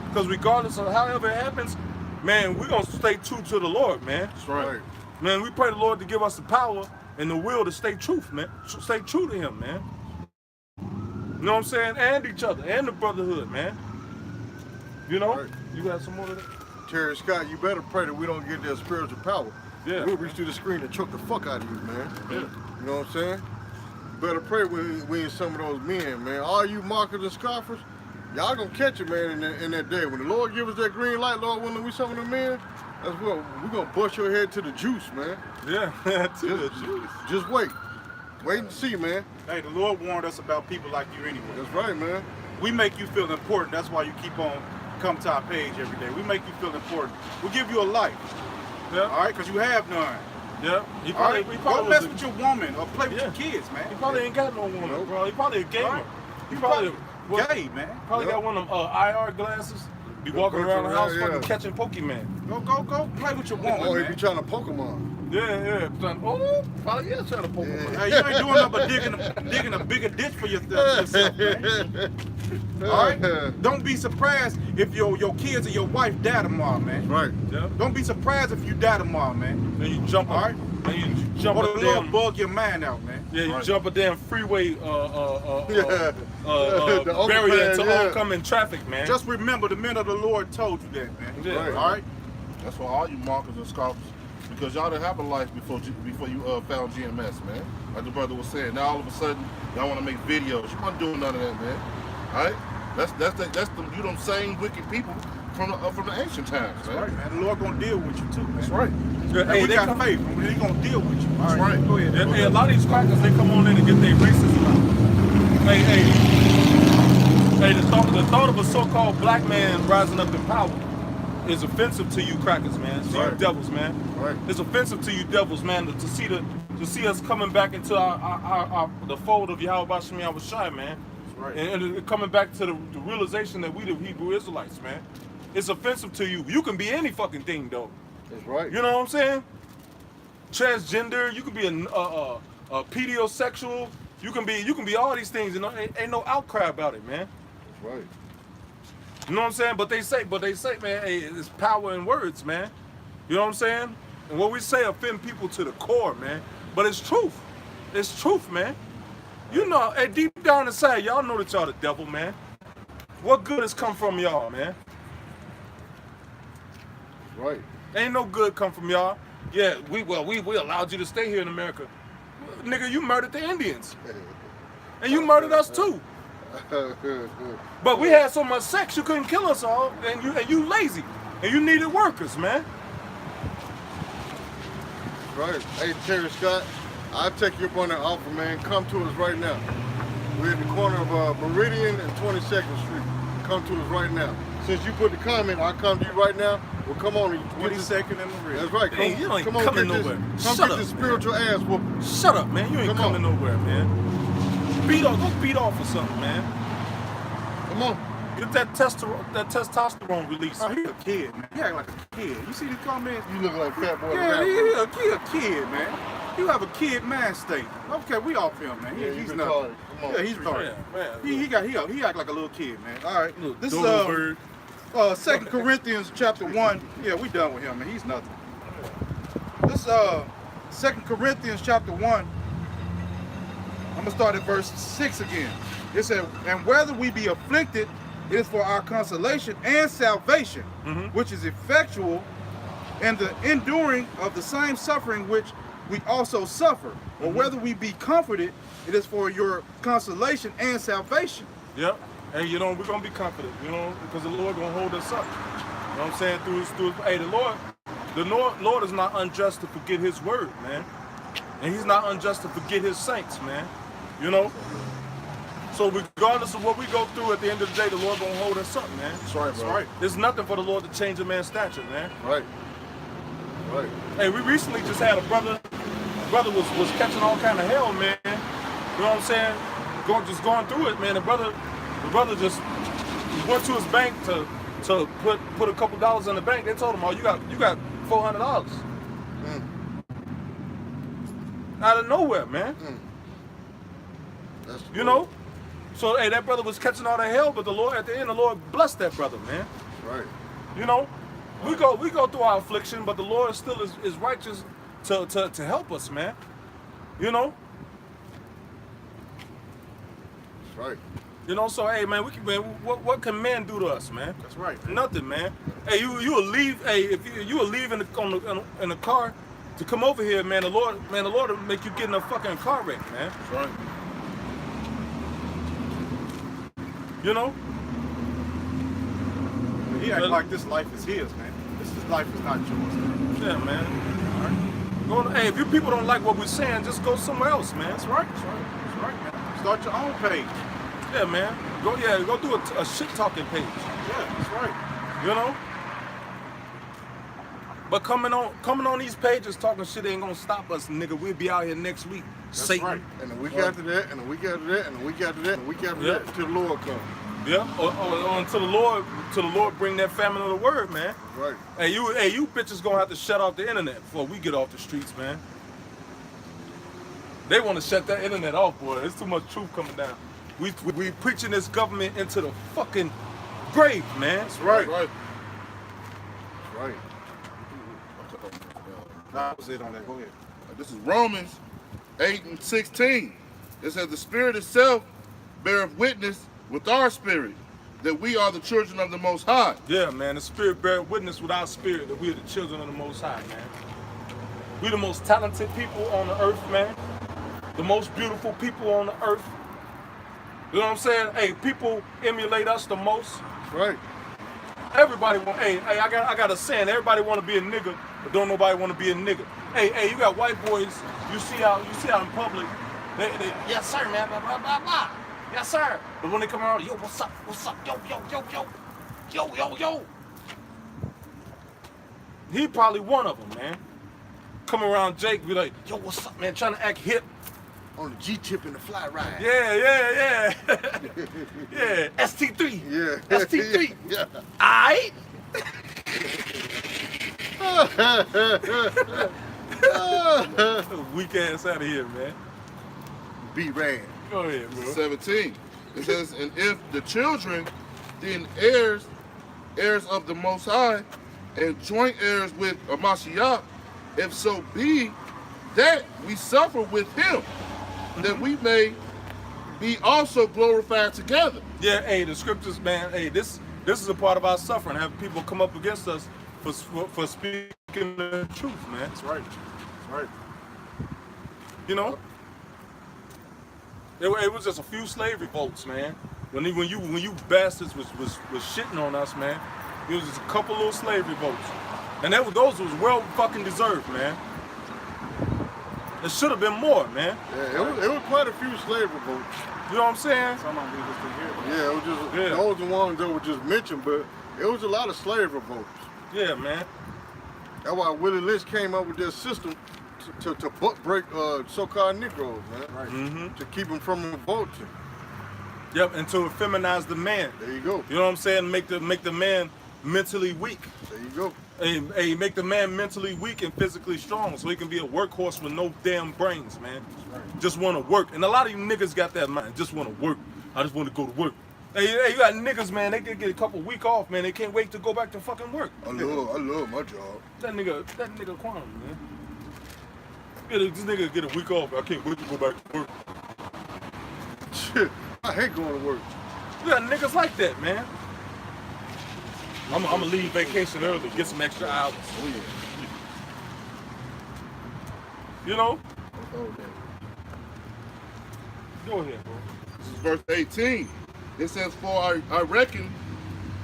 Because regardless of however it happens, man, we're gonna stay true to the Lord, man. That's right. Man, we pray the Lord to give us the power and the will to stay truth, man. Stay true to Him, man. You know what I'm saying? And each other, and the brotherhood, man. You know? Right. You got some more of that? Terry Scott, you better pray that we don't get that spiritual power. Yeah. We'll reach through the screen and choke the fuck out of you, man. Yeah. You know what I'm saying? You better pray we ain't some of those men, man. All you mockers and scoffers, y'all gonna catch it, man, in that day. When the Lord give us that green light, Lord, when we some of the men, that's what we're gonna bust your head to the juice, man. Yeah, to the juice. Just wait. Wait and see, man. Hey, the Lord warned us about people like you anyway. That's right, man. We make you feel important. That's why you keep on come to our page every day. We make you feel important. We'll give you a life. Yeah. All right, because you have none. Yeah. He All right, he go mess was with your woman or play with Yeah. your kids, man. He probably ain't got no woman, bro. He probably a gamer. Right. He probably Gay, man. probably Yep. got one of them IR glasses. Be walking around the house yeah. fucking catching Pokemon. Go play with your woman, Oh, he man. be trying to Pokemon. Yeah. Oh, probably is trying to Pokemon. Yeah. Hey, you ain't doing nothing but digging a bigger ditch for yourself, man. All right? Don't be surprised if your kids or your wife die tomorrow, man. Right. Yeah. Don't be surprised if you die tomorrow, man. Then you jump All up. right? Then you jump Or a the damn. Lord bug your mind out, man. Yeah, you Right. jump a damn freeway The barrier overpass, to yeah. oncoming traffic, man. Just remember the men of the Lord told you that, man. Yeah. Right. All right? That's for all you mockers and scoffers, because y'all didn't have a life before you found GMS, man. Like the brother was saying. Now all of a sudden y'all want to make videos. You weren't doing none of that, man. All right? That's the you them same wicked people from the ancient times, That's man. right, man. The Lord gonna deal with you too, man. That's right. Yeah, And hey, we they got come- faith. He gonna deal with you. All That's right. right. Go ahead. Yeah, Go hey, a ahead. lot of these crackers, they come on in and get their racism out. Hey, the thought of a so-called black man rising up in power is offensive to you crackers, man. To you Right. devils, man. Right. It's offensive to you devils, man, to see us coming back into the fold of Yahweh Basham Yahushai, man. That's right. And coming back to the realization that we the Hebrew Israelites, man. It's offensive to you. You can be any fucking thing, though. That's right. You know what I'm saying? Transgender. You could be a pedosexual. You can be all these things. You know, ain't no outcry about it, man. That's right. You know what I'm saying? But they say, man, hey, it's power in words, man. You know what I'm saying? And what we say offend people to the core, man. But it's truth. It's truth, man. You know, hey, deep down inside, y'all know that y'all the devil, man. What good has come from y'all, man? That's right. Ain't no good come from y'all. Yeah, we allowed you to stay here in America. Nigga, you murdered the Indians. And you murdered us too. But we had so much sex you couldn't kill us all, and you lazy. And you needed workers, man. Right. Hey, Terry Scott, I'll take you up on that offer, man. Come to us right now. We're at the corner of Meridian and 22nd Street. Come to us right now. Since you put the comment, I'll come to you right now. Well, come on. And get this. 22nd and Maria. That's right. Come, Hey, you ain't come on, coming get this. nowhere. Come Shut get up, this man. spiritual ass whooping. Shut up, man. You ain't Come coming on. nowhere, man. Go beat off or something, man. Come on. Get that testosterone release. Oh, he a kid, man. He act like a kid. You see these comments? You look like Fat Boy. Yeah, Rapper. he a kid, man. You have a kid mind state. Okay, we off him, man. Yeah, He's you not. retarded. Come on. Yeah, he's retarded. Yeah, man. He act like a little kid, man. All right. Little This dodo bird. is 2 Corinthians chapter 1. Yeah, we done with him, man. He's nothing. This 2 Corinthians chapter 1. I'm gonna start at verse 6 again. It said, and whether we be afflicted, it is for our consolation and salvation, which is effectual, and the enduring of the same suffering which we also suffer. Or whether we be comforted, it is for your consolation and salvation. Yep. Hey, you know, we're gonna be confident, you know, because the Lord gonna hold us up. You know what I'm saying? Through his hey, the Lord is not unjust to forget his word, man. And he's not unjust to forget his saints, man. You know? So regardless of what we go through, at the end of the day, the Lord gonna hold us up, man. That's right, That's bro. right. There's nothing for the Lord to change a man's stature, man. Right. Right. Hey, we recently just had a brother was catching all kind of hell, man. You know what I'm saying? Going through it, man. The brother just went to his bank to put a couple dollars in the bank. They told him, "Oh, you got $400." Out of nowhere, man. That's You know? So hey, that brother was catching all that hell, but the Lord at the end, the Lord blessed that brother, man. Right. You know? We go through our affliction, but the Lord still is righteous to help us, man. You know? That's right. You know, so hey man, what can man do to us, man? That's right. Nothing, man. Hey, you will leave. Hey, if you will leave in the car to come over here, man. The Lord will make you get in a fucking car wreck, man. That's right. You know? He act like this life is his, man. This life is not yours, man. Yeah, man. Hey, if you people don't like what we're saying, just go somewhere else, man. That's right. That's right. That's right, man. Start your own page. Yeah, man. Go do a shit talking page. Yeah, that's right. You know? But coming on these pages talking shit ain't gonna stop us, nigga. We'll be out here next week. That's Satan. right. And the week after that, and the week after that, and the week after that, and the week after that, until the Lord comes. Yeah, or until the Lord bring that famine of the word, man. Right. Hey, you bitches gonna have to shut off the internet before we get off the streets, man. They want to shut that internet off, boy. There's too much truth coming down. We preaching this government into the fucking grave, man. That's right. Right. Right. That was it on that. Go ahead. This is Romans 8:16. It says, the Spirit itself beareth witness with our spirit that we are the children of the Most High. Yeah, man. The Spirit bear witness with our spirit that we are the children of the Most High, man. We the most talented people on the earth, man. The most beautiful people on the earth. You know what I'm saying? Hey, people emulate us the most. Right. Everybody want. Hey, I got a saying. Everybody want to be a nigga, but don't nobody want to be a nigga. Hey, you got white boys. You see out in public. They yes sir, man. Blah blah blah blah. Yes sir. But when they come around, yo, what's up? What's up? Yo. He probably one of them, man. Come around Jake, be like, yo, what's up, man? Trying to act hip. On the G-tip in the fly ride. Yeah. Yeah. ST3. Yeah. ST3. Yeah. Aight. Weak ass out of here, man. B-Rad. Go ahead, bro. 17. It says, and if the children, then heirs of the Most High, and joint heirs with Mashiach, if so be that we suffer with him, that we may be also glorified together. Yeah, hey, the scriptures, man. Hey, this is a part of our suffering. Having people come up against us for speaking the truth, man. That's right. That's right. You know, it was just a few slave revolts, man. When you bastards was shitting on us, man. It was just a couple little slave revolts, and those was well fucking deserved, man. It should have been more, man. Yeah, it was quite a few slave revolts. You know what I'm saying? Some of them we just didn't hear about. Yeah, it was just those the ones that were just mentioned, but it was a lot of slave revolts. Yeah, man. That's why Willie Lynch came up with this system to butt break so-called Negroes, man. Right. Mm-hmm. To keep them from revolting. Yep, and to feminize the man. There you go. You know what I'm saying? Make the man mentally weak. There you go. Hey, make the man mentally weak and physically strong so he can be a workhorse with no damn brains, man. Right. Just want to work. And a lot of you niggas got that mind. Just want to work. I just want to go to work. Hey, you got niggas, man, they can get a couple week off, man. They can't wait to go back to fucking work. I love my job. That nigga Quan, man. This nigga get a week off. I can't wait to go back to work. Shit, I hate going to work. You got niggas like that, man. I'm gonna leave vacation early, get some extra hours. Oh, yeah. You know? Okay. Go ahead, bro. This is verse 18. It says, for I reckon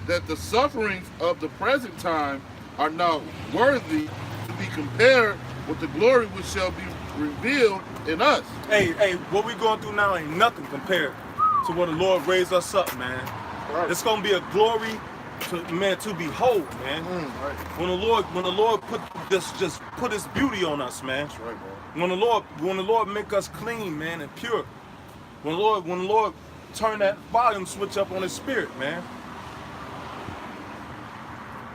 that the sufferings of the present time are not worthy to be compared with the glory which shall be revealed in us. Hey, what we going through now ain't nothing compared to what the Lord raised us up, man. Right. It's gonna be a glory to behold, man. Right. When the Lord put his beauty on us, man. That's right, man. When the Lord make us clean, man, and pure. When the Lord turn that volume switch up on his spirit, man.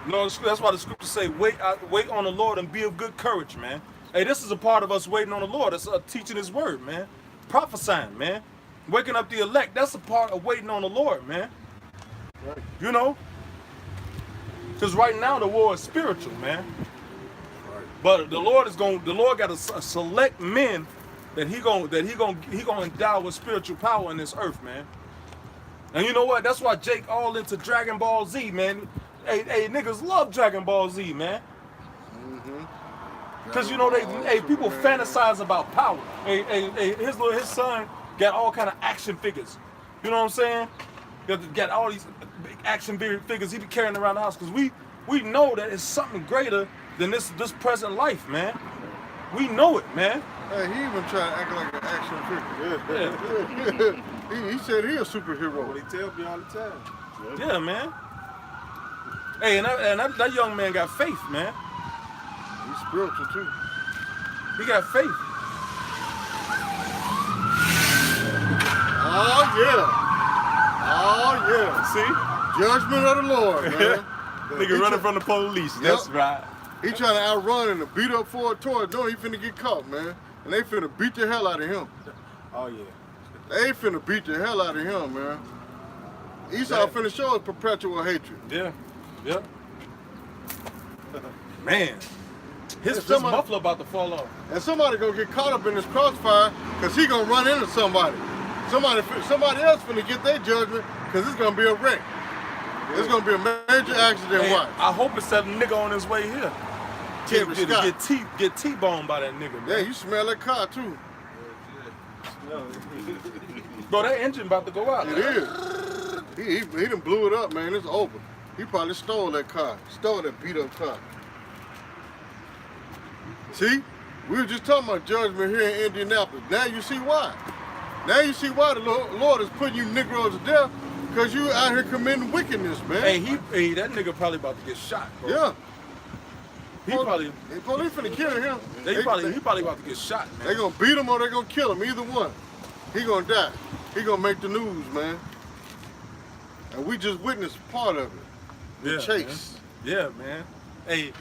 You know, that's why the scriptures say, wait on the Lord and be of good courage, man. Hey, this is a part of us waiting on the Lord. It's teaching his word, man. Prophesying, man. Waking up the elect. That's a part of waiting on the Lord, man. Right. You know? Because right now the war is spiritual, man. Right. But the Lord got a select men that he gonna endow with spiritual power in this earth, man. And you know what? That's why Jake all into Dragon Ball Z, man. Hey, niggas love Dragon Ball Z, man. Cause you know people fantasize about power. His son got all kind of action figures. You know what I'm saying? Got all these big action figures he be carrying around the house. Cause we know that it's something greater than this present life, man. We know it, man. Hey, he even tried to act like an action figure. Yeah, he said he a What superhero. he tell me all the time. yeah, man. Hey, and that young man got faith, man. He's spiritual too. He got faith. Oh yeah. Oh Oh yeah. See? Judgment of the Lord, man. Nigga running from the police. That's right. He trying to outrun and beat up for a toy. No, he finna get caught, man. And they finna beat the hell out of him. Oh yeah. They finna beat the hell out of him, man. Esau finna show us perpetual hatred. Yeah. Yeah. Man. His somebody- muffler about to fall off. And somebody gonna get caught up in this crossfire because he gonna run into somebody. Somebody else finna get their judgment because it's gonna be a wreck. It's gonna be a major accident. Hey, Watch. I hope it's that nigga on his way here. Terry Scott. Get T-boned by that nigga, Yeah, man. you smell that car too. Bro, that engine about to go out. It is. He done blew it up, man. It's over. He probably stole that car. Stole that beat up car. See? We were just talking about judgment here in Indianapolis. Now you see why. Now you see why the Lord is putting you Negroes to death because you out here committing wickedness, man. Hey, that nigga probably about to get shot, bro. Yeah. He probably, The police finna kill him. he probably about to get shot, man. They gonna beat him or they gonna kill him, either one. He gonna die. He gonna make the news, man. And we just witnessed part of it. The chase. Man. Yeah, man. Hey,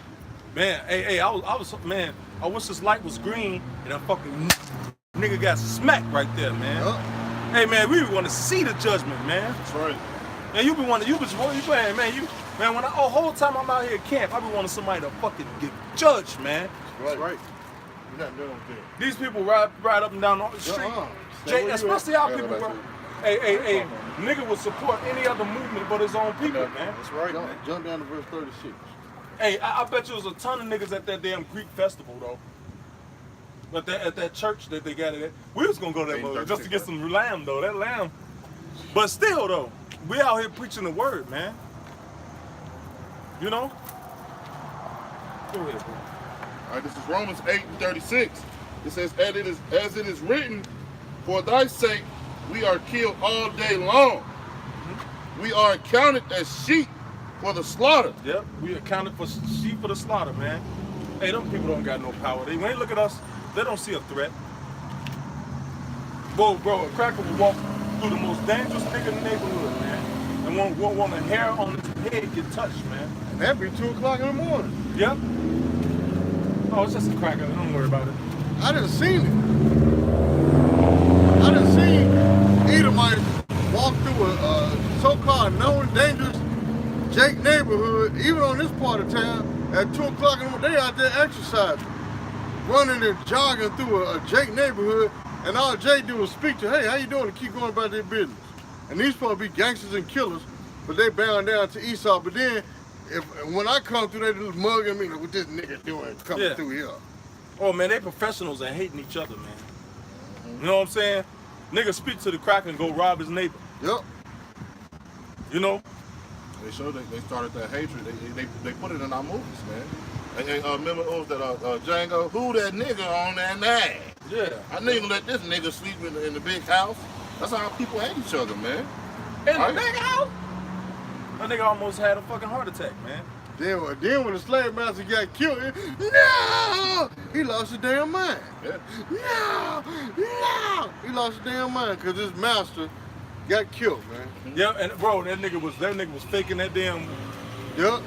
man. Hey, I was, man. I wish this light was green and that fucking nigga got smacked right there, man. Hey, man, we want to see the judgment, man. That's right. Man, you when the whole time I'm out here at camp, I be wanting somebody to fucking get judged, man. That's right. You're not doing that. These people ride up and down the street. Jay, especially our people, bro. Hey, nigga would support any other movement but his own people, man. That's right, man. Jump down to verse 36. Hey, I bet you was a ton of niggas at that damn Greek festival, though. At that church that they got it at. We was gonna go there, bro, just to get some lamb, though. That lamb. But still, though, we out here preaching the word, man. You know? Go ahead, bro. All right, this is Romans 8:36. It says, as it is written, for thy sake we are killed all day long. We are accounted as sheep for the slaughter. Yep, we accounted for sheep for the slaughter, man. Hey, them people don't got no power. They, when they look at us, they don't see a threat. Bro, a cracker will walk through the most dangerous nigga in the neighborhood, man. And won't want a hair on his head get touched, man. And that'd be 2 o'clock in the morning. Yep. Oh, it's just a cracker. Don't worry about it. I done seen it. I done seen Edomites walk through a so-called known dangerous Jake neighborhood, even on this part of town, at 2 o'clock in the morning. They out there exercising, running and jogging through a Jake neighborhood, and all Jake do is speak to, hey, how you doing, and keep going about their business. And these supposed to be gangsters and killers, but they bound down to Esau. But then, when I come through, they just mugging me, like, what this nigga doing coming through here? Oh, man, they professionals at hating each other, man. You know what I'm saying? Niggas speak to the cracker and go rob his neighbor. Yep. You know? They showed they started that hatred. They put it in our movies, man. And remember that Django? Who that nigga on that night? Yeah. I need to let this nigga sleep in the big house. That's how people hate each other, man. In the big house? That nigga almost had a fucking heart attack, man. Then when the slave master got killed, no! He lost his damn mind. Yeah. No! He lost his damn mind because his master got killed, man. Yeah, and bro, that nigga was faking that damn Yep.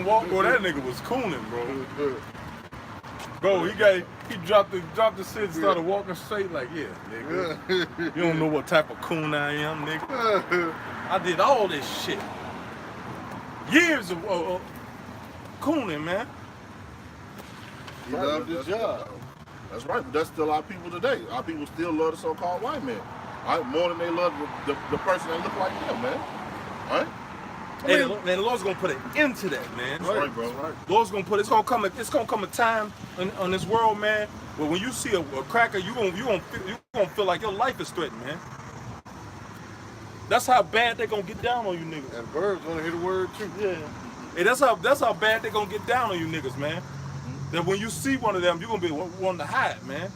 walk, bro. That nigga was cooning, bro. Bro, he dropped the shit and started walking straight like, yeah, nigga. You don't know what type of coon I am, nigga. I did all this shit. Years of cooning, man. He loved his job. That's right, but that's still our people today. Our people still love the so-called white man. Right? More than they love the person that look like them, man. All right? And the Lord's gonna put an end to that, man. That's right, bro. Right. Lord's gonna put it's gonna come a time on this world, man, where when you see a cracker, you gonna feel like your life is threatened, man. That's how bad they gonna get down on you niggas. And Bird's gonna hit a word too. Yeah. Hey, that's how bad they gonna get down on you niggas, man. That when you see one of them, you're gonna be wanting to hide, man.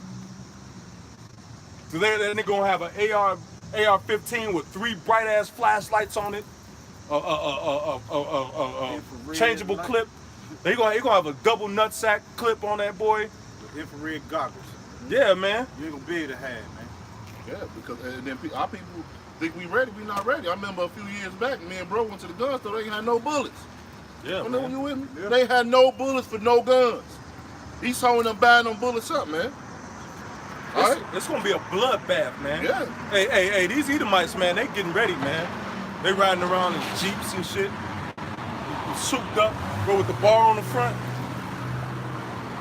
So they're gonna have an AR-15 with 3 bright ass flashlights on it, changeable clip. They gonna have a double nutsack clip on that boy. With infrared goggles. Yeah, man. You ain't gonna be able to hide, man. Yeah, because and then our people, think we ready. We not ready. I remember a few years back, me and bro went to the gun store. They ain't had no bullets. Yeah, You know man. you with me? Yeah. They had no bullets for no guns. He's holding them buying them bullets up, man. All right? It's gonna be a bloodbath, man. Yeah. Hey, these Edomites, man, they getting ready, man. They riding around in Jeeps and shit. Souped up, bro, with the bar on the front.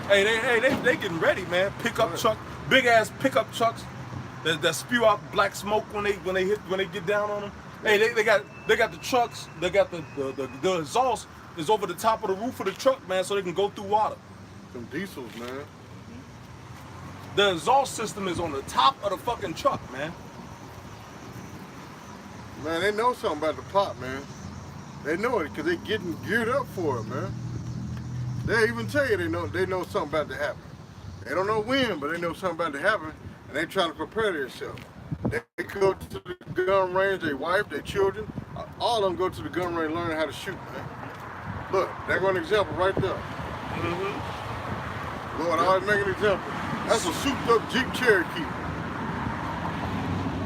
Hey, they getting ready, man. Pickup truck, big ass pickup trucks that spew out black smoke when they get down on them. Hey, they got the trucks. They got the exhaust is over the top of the roof of the truck, man, so they can go through water. Some diesels, man. The exhaust system is on the top of the fucking truck, man. Man, they know something about the pot, man. They know it because they getting geared up for it, man. They even tell you they know something about to happen. They don't know when, but they know something about to happen, and they trying to prepare themselves. They go to the gun range, their wife, their children, all of them go to the gun range learning how to shoot, man. Look, there go an example right there. Lord, I always make an example. That's a souped up Jeep Cherokee.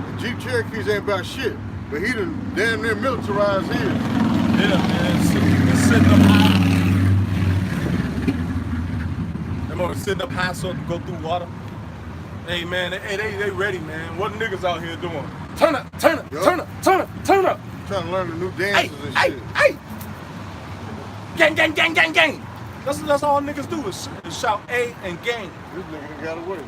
The Jeep Cherokees ain't about shit, but he done damn near militarized his. Yeah, man. It's sitting up high. Them are sitting up high so it can go through water. Hey, man, they ready, man. What niggas out here doing? Turn up, turn up, Yup. turn up, turn up, turn up. Trying to learn the new Hey, dances and hey, shit. hey. Gang, gang, gang, gang, gang. That's all niggas do is shout A and gang. This nigga done got away.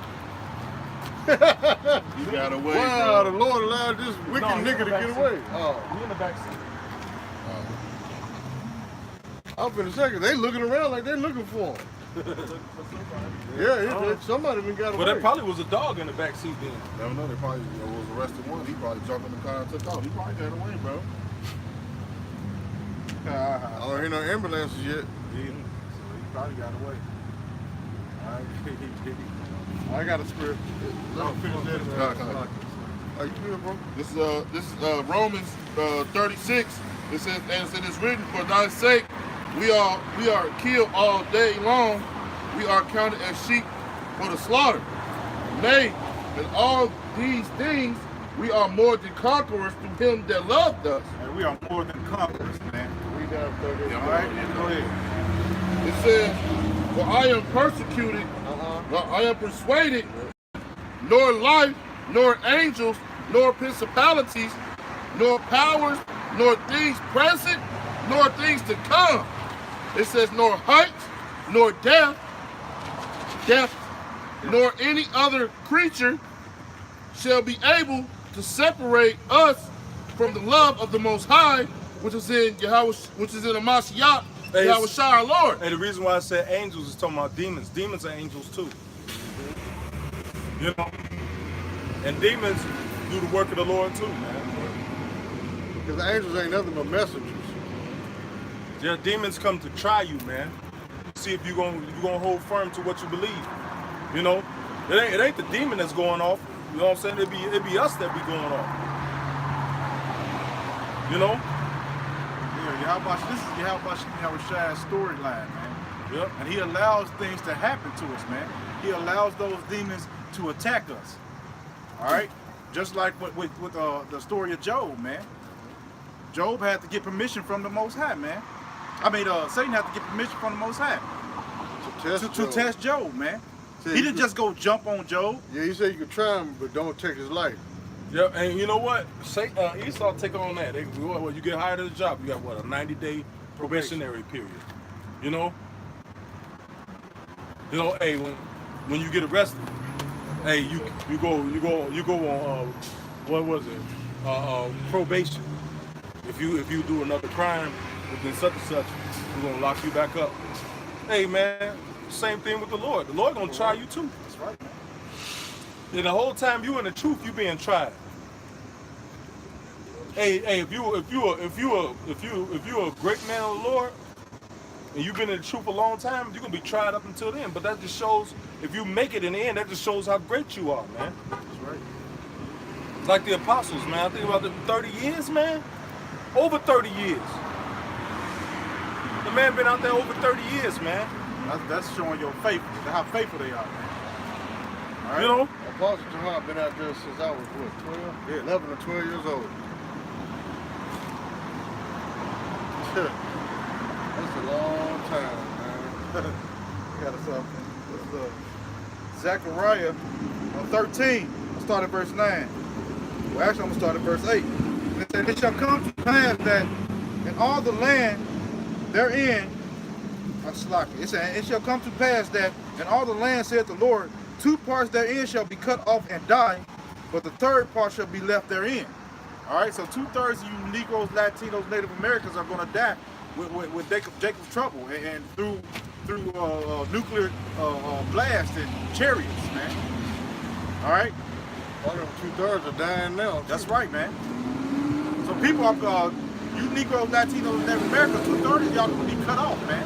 You got away, Wow, the bro. Lord allowed this wicked No, he nigga in to the get backseat. away. Oh, We in the backseat. I'm finna say, 'cause they looking around like they looking for him. Yeah, somebody done got away. But there probably was a dog in the backseat then. Never know. They probably was arrested one. He probably jumped in the car and took off. He probably got away, bro. I don't hear no ambulances yet. He probably got away. I got a script. Let me finish that. Come. Are you good, bro? This is Romans 36. It says, and it is written, for thy sake we are killed all day long. We are counted as sheep for the slaughter. Nay, in all these things we are more than conquerors through him that loved us. And we are more than conquerors, man. We down 30. All right, go ahead. It says, for I am persecuted, I am persuaded, nor life, nor angels, nor principalities, nor powers, nor things present, nor things to come. It says, nor height, nor depth, nor any other creature shall be able to separate us from the love of the Most High, which is in Yahweh, which is in the Mashiach, Hey, Yahweh Shai our Lord. Hey, the reason why I said angels is talking about demons. Demons are angels too. You know? And demons do the work of the Lord too, man. Because the angels ain't nothing but messengers. Yeah, demons come to try you, man. See if you're gonna hold firm to what you believe. You know? It ain't the demon that's going off. You know what I'm saying? It be us that be going off. You know? Yeah, this is Yahweh Shai's storyline, man. Yep. And he allows things to happen to us, man. He allows those demons to attack us. All right? Just like with the story of Job, man. Job had to get permission from the Most High, man. I mean, Satan had to get permission from the Most High to test Job, man. See, He didn't just go jump on Job. Yeah, he said you could try him, but don't take his life. Yeah, and you know what? Esau take on that. When you get hired at a job, you got what, a 90-day probationary period. You know? Hey, when you get arrested, hey, you go on what was it? Probation. If you do another crime within such and such, we're gonna lock you back up. Hey man, same thing with the Lord. The Lord gonna try you too. That's right, man. And the whole time you in the truth, you being tried. Hey, if you a great man of the Lord, and you've been in the truth a long time, you're gonna be tried up until then. But that just shows, if you make it in the end, that just shows how great you are, man. That's right. Like the apostles, man. I think about the 30 years, man. Over 30 years. The man been out there over 30 years, man. That's showing your faith, how faithful they are, man. All right? You know? Apostle John been out there since I was, what, 12? Yeah. 11 or 12 years old. That's a long time, man. Got us up. Zechariah 13. I'll start at verse 9. Well, actually, I'm going to start at verse 8. It said, it shall come to pass that in all the land therein, it said, it shall come to pass that in all the land, saith the Lord, 2 parts therein shall be cut off and die, but the 3rd part shall be left therein. All right, so 2/3 of you Negroes, Latinos, Native Americans are going to die with Jacob's trouble and through nuclear blast and chariots, man. All right, All them 2/3 are dying now. that's right, man. So people are, you Negroes, Latinos, Native Americans, 2/3 of y'all going to be cut off, man.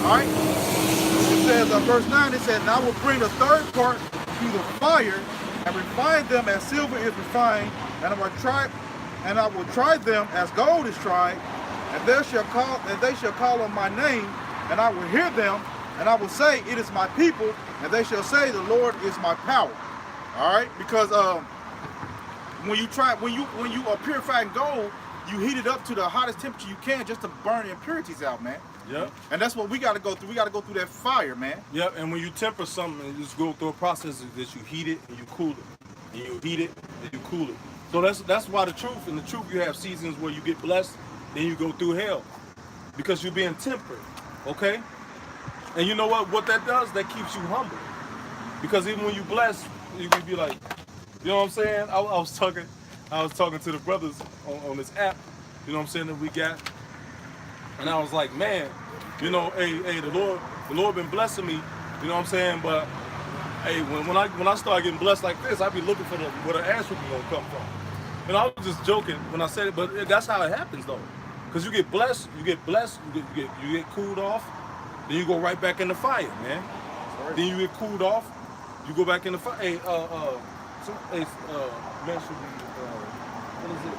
All right. It says, verse 9, it says, and I will bring the 3rd part through the fire and refine them as silver is refined, and I will try them as gold is tried, and they shall call on my name, and I will hear them, and I will say, it is my people, and they shall say, the Lord is my power. All right, because when you are purifying gold, you heat it up to the hottest temperature you can just to burn the impurities out, man. Yep. And that's what we got to go through. We got to go through that fire, man. Yep. And when you temper something, you just go through a process that you heat it and you cool it, and you heat it and you cool it. So that's why the truth. In the truth, you have seasons where you get blessed, then you go through hell, because you're being tempered. Okay. And you know what that does? That keeps you humble. Because even when you bless, you can be like, you know what I'm saying? I was talking to the brothers on this app, you know what I'm saying, that we got. And I was like, man, you know, hey, the Lord been blessing me, you know what I'm saying? But hey, when I start getting blessed like this, I be looking for where the answer gonna come from. And I was just joking when I said it, but that's how it happens though. Cause you get blessed, you get cooled off, then you go right back in the fire, man. Sorry. Then you get cooled off, you go back in the fire. Hey, man, should be, what is it?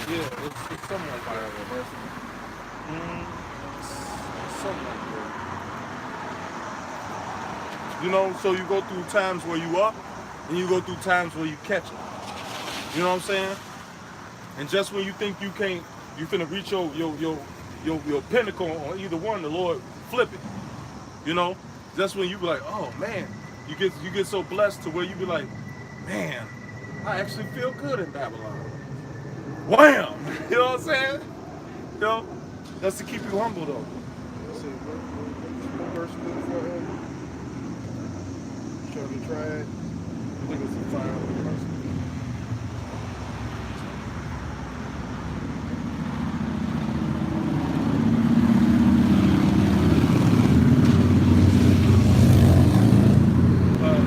Yeah, it's something like that. It's something like that. You know, so you go through times where you up, and you go through times where you catch it. You know what I'm saying? And just when you think you finna reach your pinnacle on either one, the Lord flip it. You know, just when you be like, oh man, you get so blessed to where you be like, man, I actually feel good in Babylon. Wham! You know what I'm saying? You know, that's to keep you humble though. Let's see, what verse was it for him? Shall be tried. I think it's the fire verse.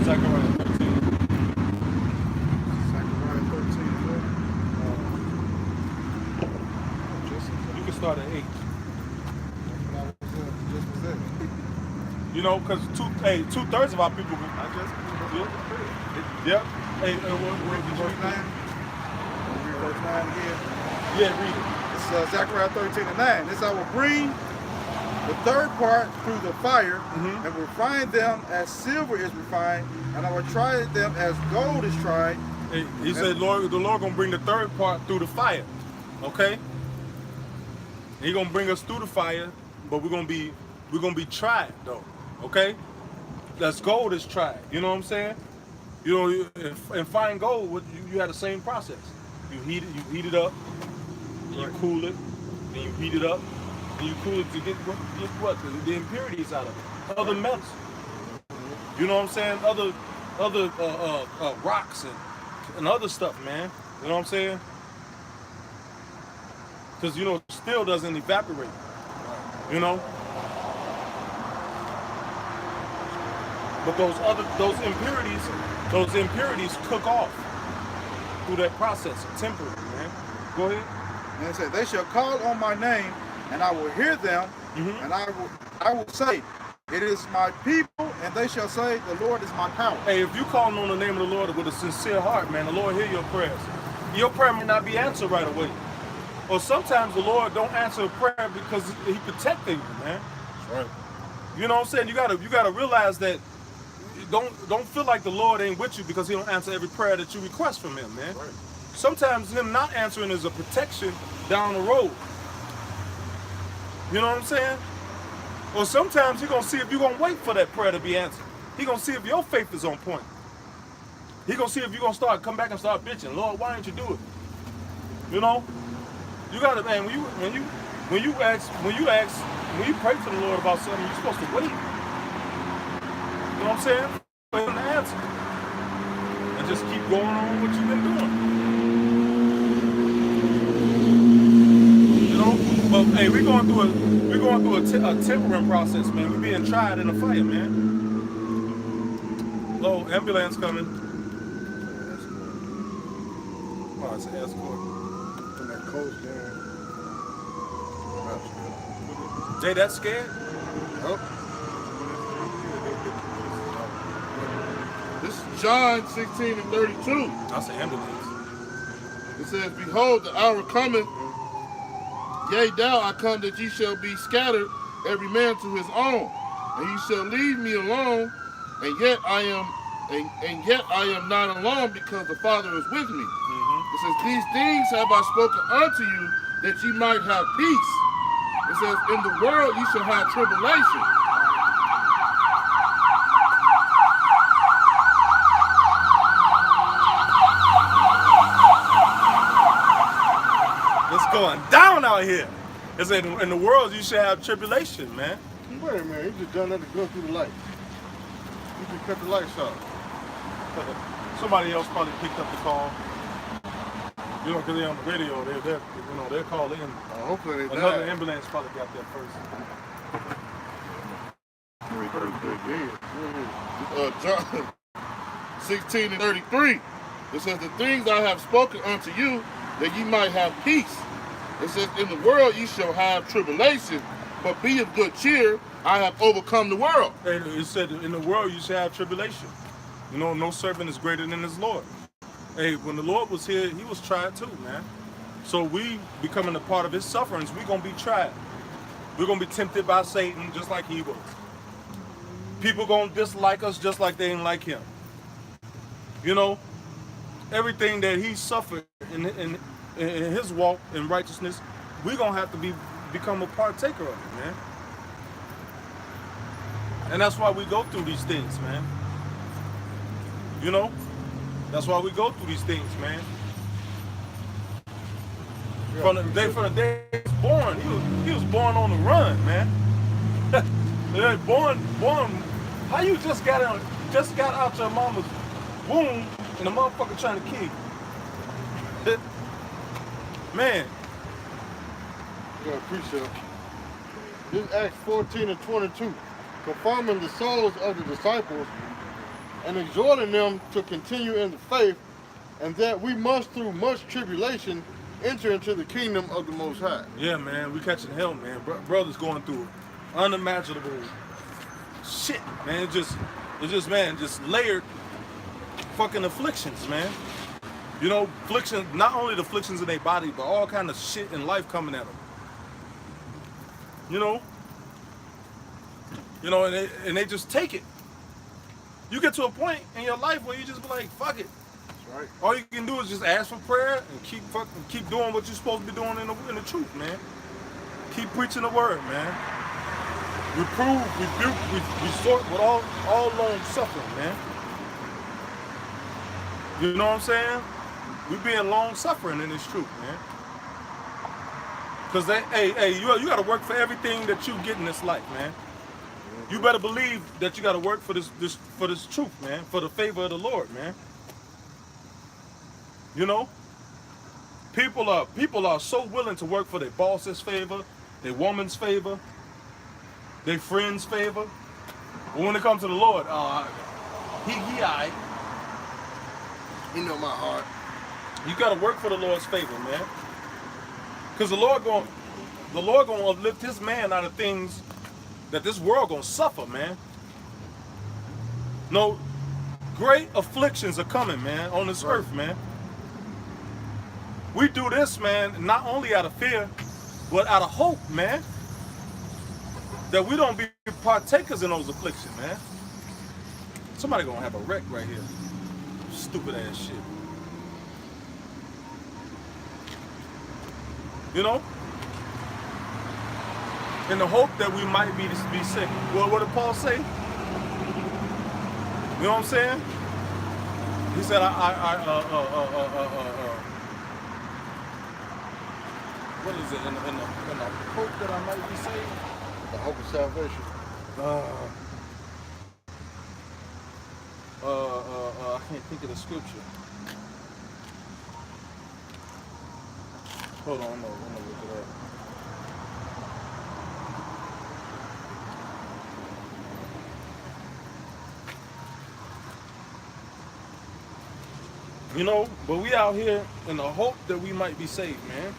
Zechariah 13. Zechariah 13, You can start at 8. just was it. You know, because 2/3 of our people. Yep. Hey, what did Verse you 9. Read verse 9 again. Yeah, read it. It's Zechariah 13 and 9. This I will bring the 3rd part through the fire, and refine them as silver is refined, and I will try them as gold is tried. Hey, he said, the Lord gonna bring the 3rd part through the fire. Okay? He gonna bring us through the fire, but we're gonna be tried though. Okay? That's gold is tried. You know what I'm saying? You know, in fine gold, you had the same process. You heat it up, and you cool it, and you heat it up, and you cool it to get what? The impurities out of it. Other metals. You know what I'm saying? Other rocks and other stuff, man. You know what I'm saying? Because, you know, steel doesn't evaporate. You know? But those impurities cook off through that process of tempering, man. Go ahead. And it said, they shall call on my name, and I will hear them, and I will say, it is my people, and they shall say, the Lord is my power. Hey, if you calling on the name of the Lord with a sincere heart, man, the Lord hear your prayers. Your prayer may not be answered right away. Or sometimes the Lord don't answer a prayer because He protecting you, man. That's right. You know what I'm saying? You gotta realize that. Don't feel like the Lord ain't with you because He don't answer every prayer that you request from Him, man. Right. Sometimes Him not answering is a protection down the road. You know what I'm saying? Or sometimes He gonna see if you gonna wait for that prayer to be answered. He gonna see if your faith is on point. He gonna see if you gonna come back and start bitching. Lord, why didn't you do it? You know? You gotta, man. When you pray to the Lord about something, you're supposed to wait. You know what I'm saying? For Him to answer. And just keep going on what you've been doing. You know? But hey, we're going through a tempering process, man. We're being tried in a fire, man. Oh, ambulance coming. Oh, it's an escort. And that coach there. Jay, that scared? Yep. This is John 16:32. That's an ambulance. It says, Behold, the hour cometh, yea, now I come that ye shall be scattered, every man to his own, and ye shall leave me alone, and yet I am not alone, because the Father is with me. It says, These things have I spoken unto you, that ye might have peace. It says, In the world ye shall have tribulation. It's going down out here. It's in the world you should have tribulation, man. Wait a minute, he just done that to go through the light. He just cut the lights off. Somebody else probably picked up the call. You know, because they're on the radio, they're called in. Hopefully they Another died. ambulance probably got there first. John 16:33. It says, The things I have spoken unto you, that ye might have peace. It says, In the world ye shall have tribulation, but be of good cheer, I have overcome the world. And it said, in the world you should have tribulation. You know, no servant is greater than his Lord. Hey, when the Lord was here, He was tried too, man. So we becoming a part of His sufferings, we're going to be tried. We're going to be tempted by Satan just like he was. People going to dislike us just like they didn't like Him. You know, everything that He suffered in His walk in righteousness, we're going to have to become a partaker of it, man. And that's why we go through these things, man. You know? That's why we go through these things, man. From the day he was born, he was born on the run, man. born. How you just got out your mama's womb and the motherfucker trying to kill you? Man. Yeah, precept. This is Acts 14:22, confirming the souls of the disciples and exhorting them to continue in the faith, and that we must, through much tribulation, enter into the kingdom of the Most High. Yeah, man, we catching hell, man. Brothers going through unimaginable shit, man. It's just, man, just layered fucking afflictions, man. You know, afflictions, not only the afflictions in their body, but all kind of shit in life coming at them. You know, and they just take it. You get to a point in your life where you just be like, fuck it. That's right. All you can do is just ask for prayer and keep doing what you're supposed to be doing in the truth, man. Keep preaching the word, man. Reprove, rebuke, resort with all long suffering, man. You know what I'm saying? We being long suffering in this truth, man. Cause you got to work for everything that you get in this life, man. You better believe that you got to work for this truth, man, for the favor of the Lord, man. You know, people are so willing to work for their boss's favor, their woman's favor, their friend's favor. But when it comes to the Lord, he alright. He know my heart. You got to work for the Lord's favor, man. Because the Lord gonna uplift His man out of things that this world gonna suffer, man. No, great afflictions are coming, man, on this earth, man. We do this, man, not only out of fear, but out of hope, man. That we don't be partakers in those afflictions, man. Somebody gonna have a wreck right here. Stupid ass shit. You know? In the hope that we might be sick. Well, what did Paul say? You know what I'm saying? He said, what is it in the hope that I might be saved? The hope of salvation. I can't think of the scripture. Hold on, I'm gonna look it up. You know, but we out here in the hope that we might be saved, man.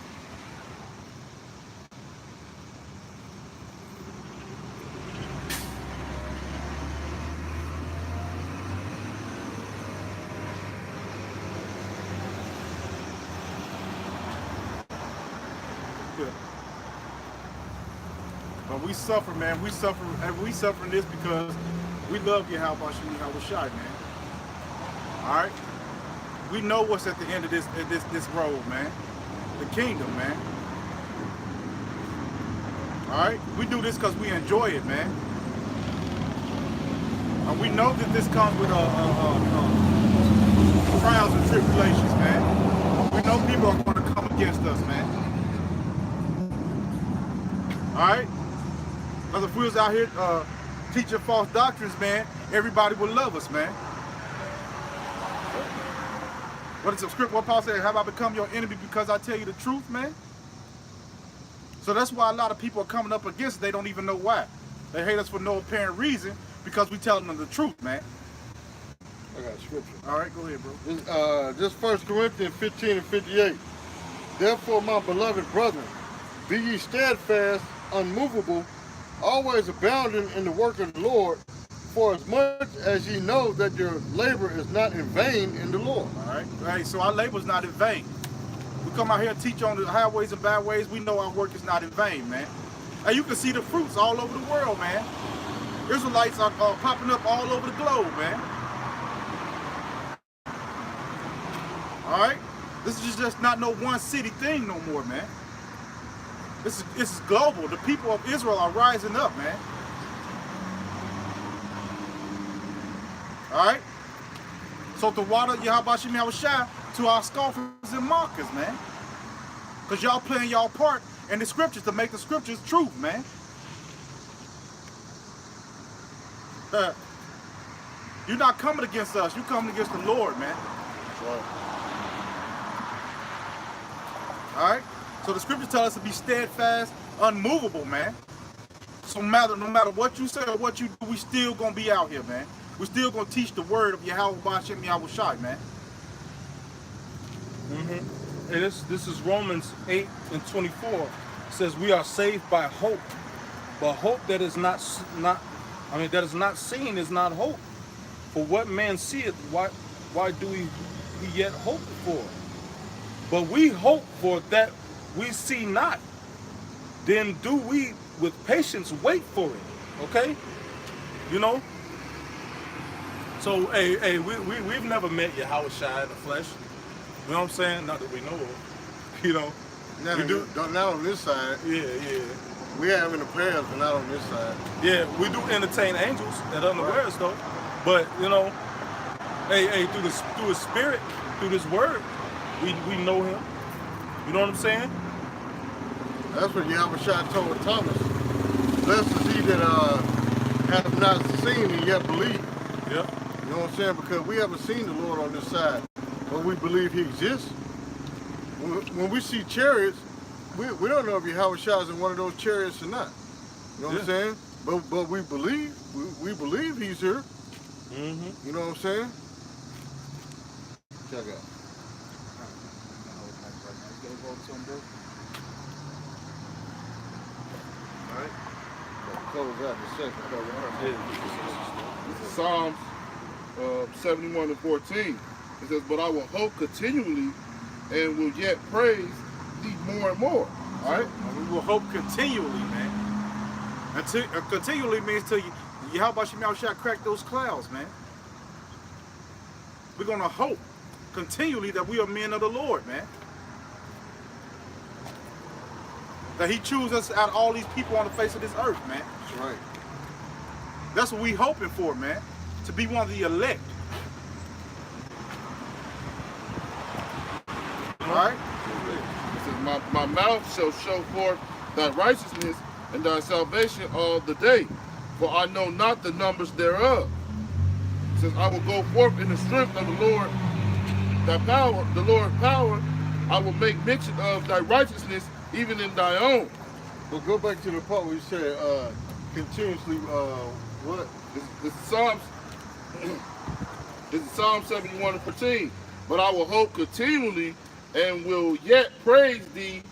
But we suffer, man. We suffer, and we suffering this because we love Yahweh Shai, man. All right. We know what's at the end of this road, man. The kingdom, man. All right. We do this because we enjoy it, man. And we know that this comes with trials and tribulations, man. We know people are going to come against us, man. All right. Because if we was out here teaching false doctrines, man, everybody would love us, man. What is the script? What Paul said, have I become your enemy because I tell you the truth, man? So that's why a lot of people are coming up against it. They don't even know why. They hate us for no apparent reason because we tell them the truth, man. I got scripture. All right, go ahead, bro. This 1 Corinthians 15 and 58. Therefore, my beloved brethren, be ye steadfast, unmovable, always abounding in the work of the Lord, for as much as ye know that your labor is not in vain in the Lord. All right. Hey, so our labor is not in vain. We come out here and teach on the highways and byways. We know our work is not in vain, man. And you can see the fruits all over the world, man. Israelites are popping up all over the globe, man. All right. This is just not no one city thing no more, man. This is global. The people of Israel are rising up, man. All right. So to water Yahweh Shai to our scoffers and mockers, man. Because y'all playing y'all part in the scriptures to make the scriptures truth, man. You're not coming against us. You're coming against the Lord, man. Right. All right. So the scriptures tell us to be steadfast, unmovable, man. So no matter what you say or what you do, we still gonna be out here, man. We're still gonna teach the word of Yahweh B'Shem Yahweh Shai, man. And this is Romans 8 and 24. It says we are saved by hope, but hope that is not seen is not hope. For what man seeth, why do we yet hope for? But we hope for that we see not. Then do we with patience wait for it. Okay? You know? So, hey, we've never met Yahweh Shai in the flesh. You know what I'm saying? Not that we know of. You know? Not on this side. Yeah. We have in the prayers, but not on this side. Yeah, we do entertain angels that unawares though. But, you know, hey, through his spirit, through this word, we know him. You know what I'm saying? That's what Yahweh Shai told Thomas. Blessed is he that hath not seen and yet believe. Yeah. You know what I'm saying? Because we haven't seen the Lord on this side, but we believe he exists. When we see chariots, we don't know if Yahweh Shai is in one of those chariots or not. You know what I'm saying? But we believe. We believe he's here. Mm-hmm. You know what I'm saying? Check out. Alright. Close out the second cover. This is Psalms 71 and 14. It says, but I will hope continually and will yet praise thee more and more. All right? And we will hope continually, man. Until continually means till Yahweh Shemel shall crack those clouds, man. We're gonna hope continually that we are men of the Lord, man. That He chooses us out of all these people on the face of this earth, man. That's right. That's what we hoping for, man. To be one of the elect. All right? It says, my mouth shall show forth thy righteousness and thy salvation all the day, for I know not the numbers thereof. It says, I will go forth in the strength of the Lord, thy power, the Lord's power. I will make mention of thy righteousness, even in thy own. But go back to the part where you said continuously, what? This is Psalms. This is Psalm 71:14. But I will hope continually and will yet praise thee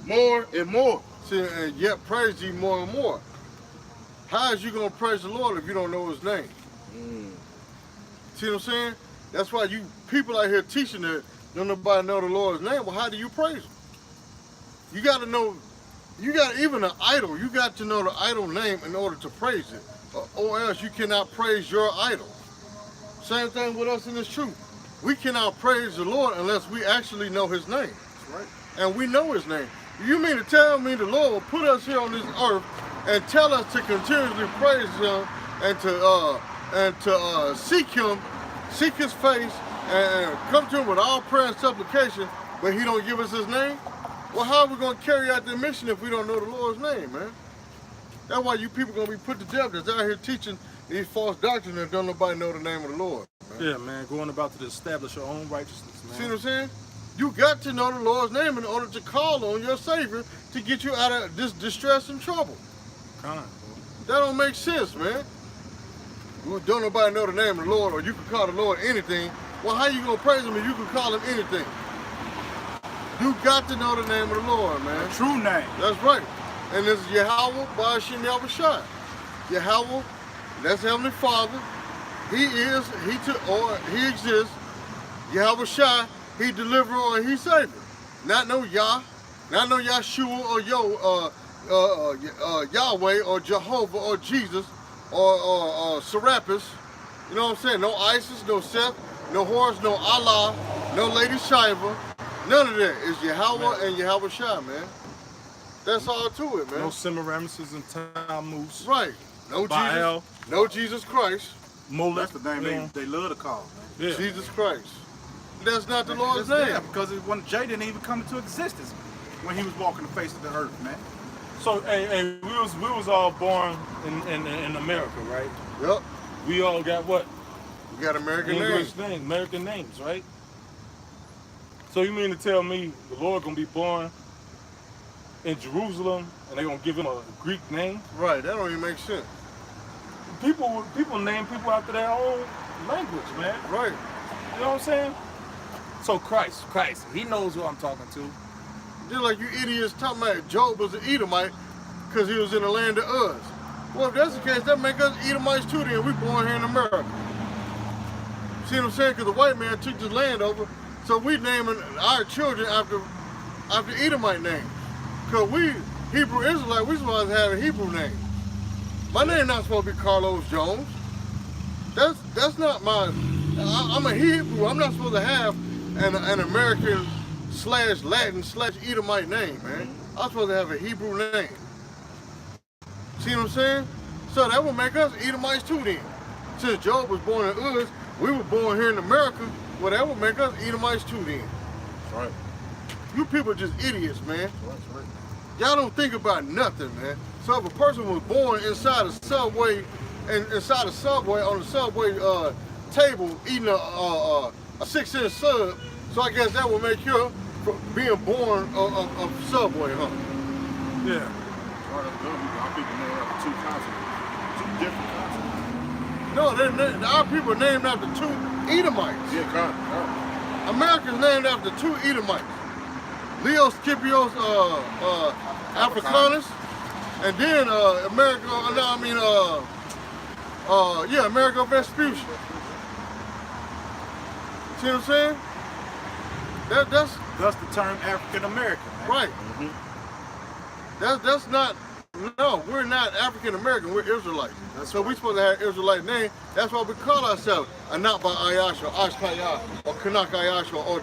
more and more. See, and yet praise thee more and more. How is you going to praise the Lord if you don't know his name? See what I'm saying? That's why you people out here teaching that don't nobody know the Lord's name. Well, how do you praise him? You got to know, you got even an idol, you got to know the idol name in order to praise it. Or else you cannot praise your idol. Same thing with us in this truth. We cannot praise the Lord unless we actually know his name. That's right. And we know his name. You mean to tell me the Lord will put us here on this earth and tell us to continuously praise him and to seek him, seek his face, and come to him with all prayer and supplication, but he don't give us his name? Well, how are we going to carry out the mission if we don't know the Lord's name, man? That's why you people going to be put to death that's out here teaching these false doctrines and don't nobody know the name of the Lord. Man. Yeah, man, going about to establish your own righteousness, man. See what I'm saying? You got to know the Lord's name in order to call on your Savior to get you out of this distress and trouble. Kind, That don't make sense, man. Don't nobody know the name of the Lord, or you can call the Lord anything. Well, how you gonna praise him if you can call him anything? You got to know the name of the Lord, man. The true name. That's right. And this is Yahweh Ba'ashem Yahushua. Yahweh, that's Heavenly Father. He exists. Yahweh Shai, he deliverer or he savior. Not no Yah, not no Yahshua or Yahweh or Jehovah or Jesus or Serapis. You know what I'm saying? No Isis, no Seth, no Horus, no Allah, no Lady Shiva. None of that. It's Yahweh and Yahweh Shai, man. That's all to it, man. no Semiramis and Tammuz. Right. No Baal. Jesus. No Jesus Christ. Molech. That's the name they love to call, man. Yeah. Jesus Christ. That's not the Lord's That's name. there, because when Jay didn't even come into existence when he was walking the face of the earth, man. So, hey, we was all born in America, right? Yep. We all got what? We got American English names. names, American names, right? So you mean to tell me the Lord gonna be born in Jerusalem and they gonna give him a Greek name? Right. That don't even make sense. People name people after their own language, man. Right. You know what I'm saying? So Christ, he knows who I'm talking to. Just like you idiots talking about Job was an Edomite because he was in the land of Uz. Well, if that's the case, that make us Edomites too then. We born here in America. See what I'm saying? Because the white man took this land over, so we naming our children after Edomite names. Because we, Hebrew Israelite, we supposed to have a Hebrew name. My name not supposed to be Carlos Jones. That's not my, I'm a Hebrew. I'm not supposed to have an American / Latin / Edomite name, man. I'm supposed to have a Hebrew name. See what I'm saying? So that would make us Edomites too then. Since Job was born in Uz, we were born here in America, well that would make us Edomites too then. That's right. You people are just idiots, man. That's right. Y'all don't think about nothing, man. So if a person was born inside a subway, on the subway table eating a 6-inch sub, so I guess that would make you being born of Subway, huh? Yeah. Our people named after two continents, two different continents. No, our people are named after two Edomites. Yeah, kind. America's named after two Edomites. Leo Scipios Africanus, and then Amerigo Vespucci. See what I'm saying? That's Thus the term African American. right. That's not. No, we're not African American. We're Israelites. So we're supposed to have Israelite name. That's why we call ourselves Anakba Ayash or Ashkaya or Kanak Ayash or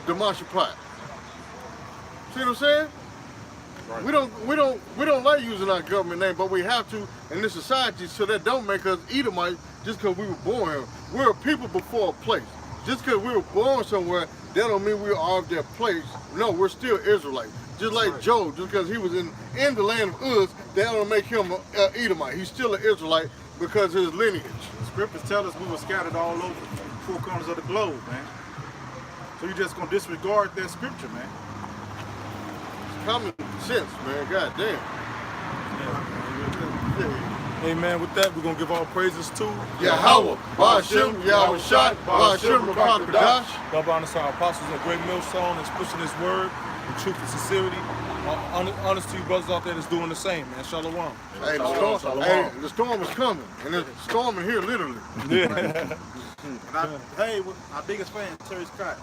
Damashapat. See what I'm saying? Right. We don't like using our government name, but we have to in this society, so that don't make us Edomites just because we were born here. We're a people before a place. Just because we were born somewhere, that don't mean we're of their place. No, we're still Israelites. Just like Job, just because he was in the land of Uz, that don't make him an Edomite. He's still an Israelite because of his lineage. The scriptures tell us we were scattered all over the four corners of the globe, man. So you just gonna disregard that scripture, man. It's common sense, man. God damn. Hey man, with that, we're gonna give all praises to Yahweh, Ba'ashem, Yahweh Shai, Ba'ashem, Rakadash. God honor our apostles and great millstone that's pushing his word with truth and sincerity. Honest to you brothers out there that's doing the same, man. Shalom. Hey, the storm is coming, and it's storming here literally. Yeah. And our biggest fan, Terry Scott.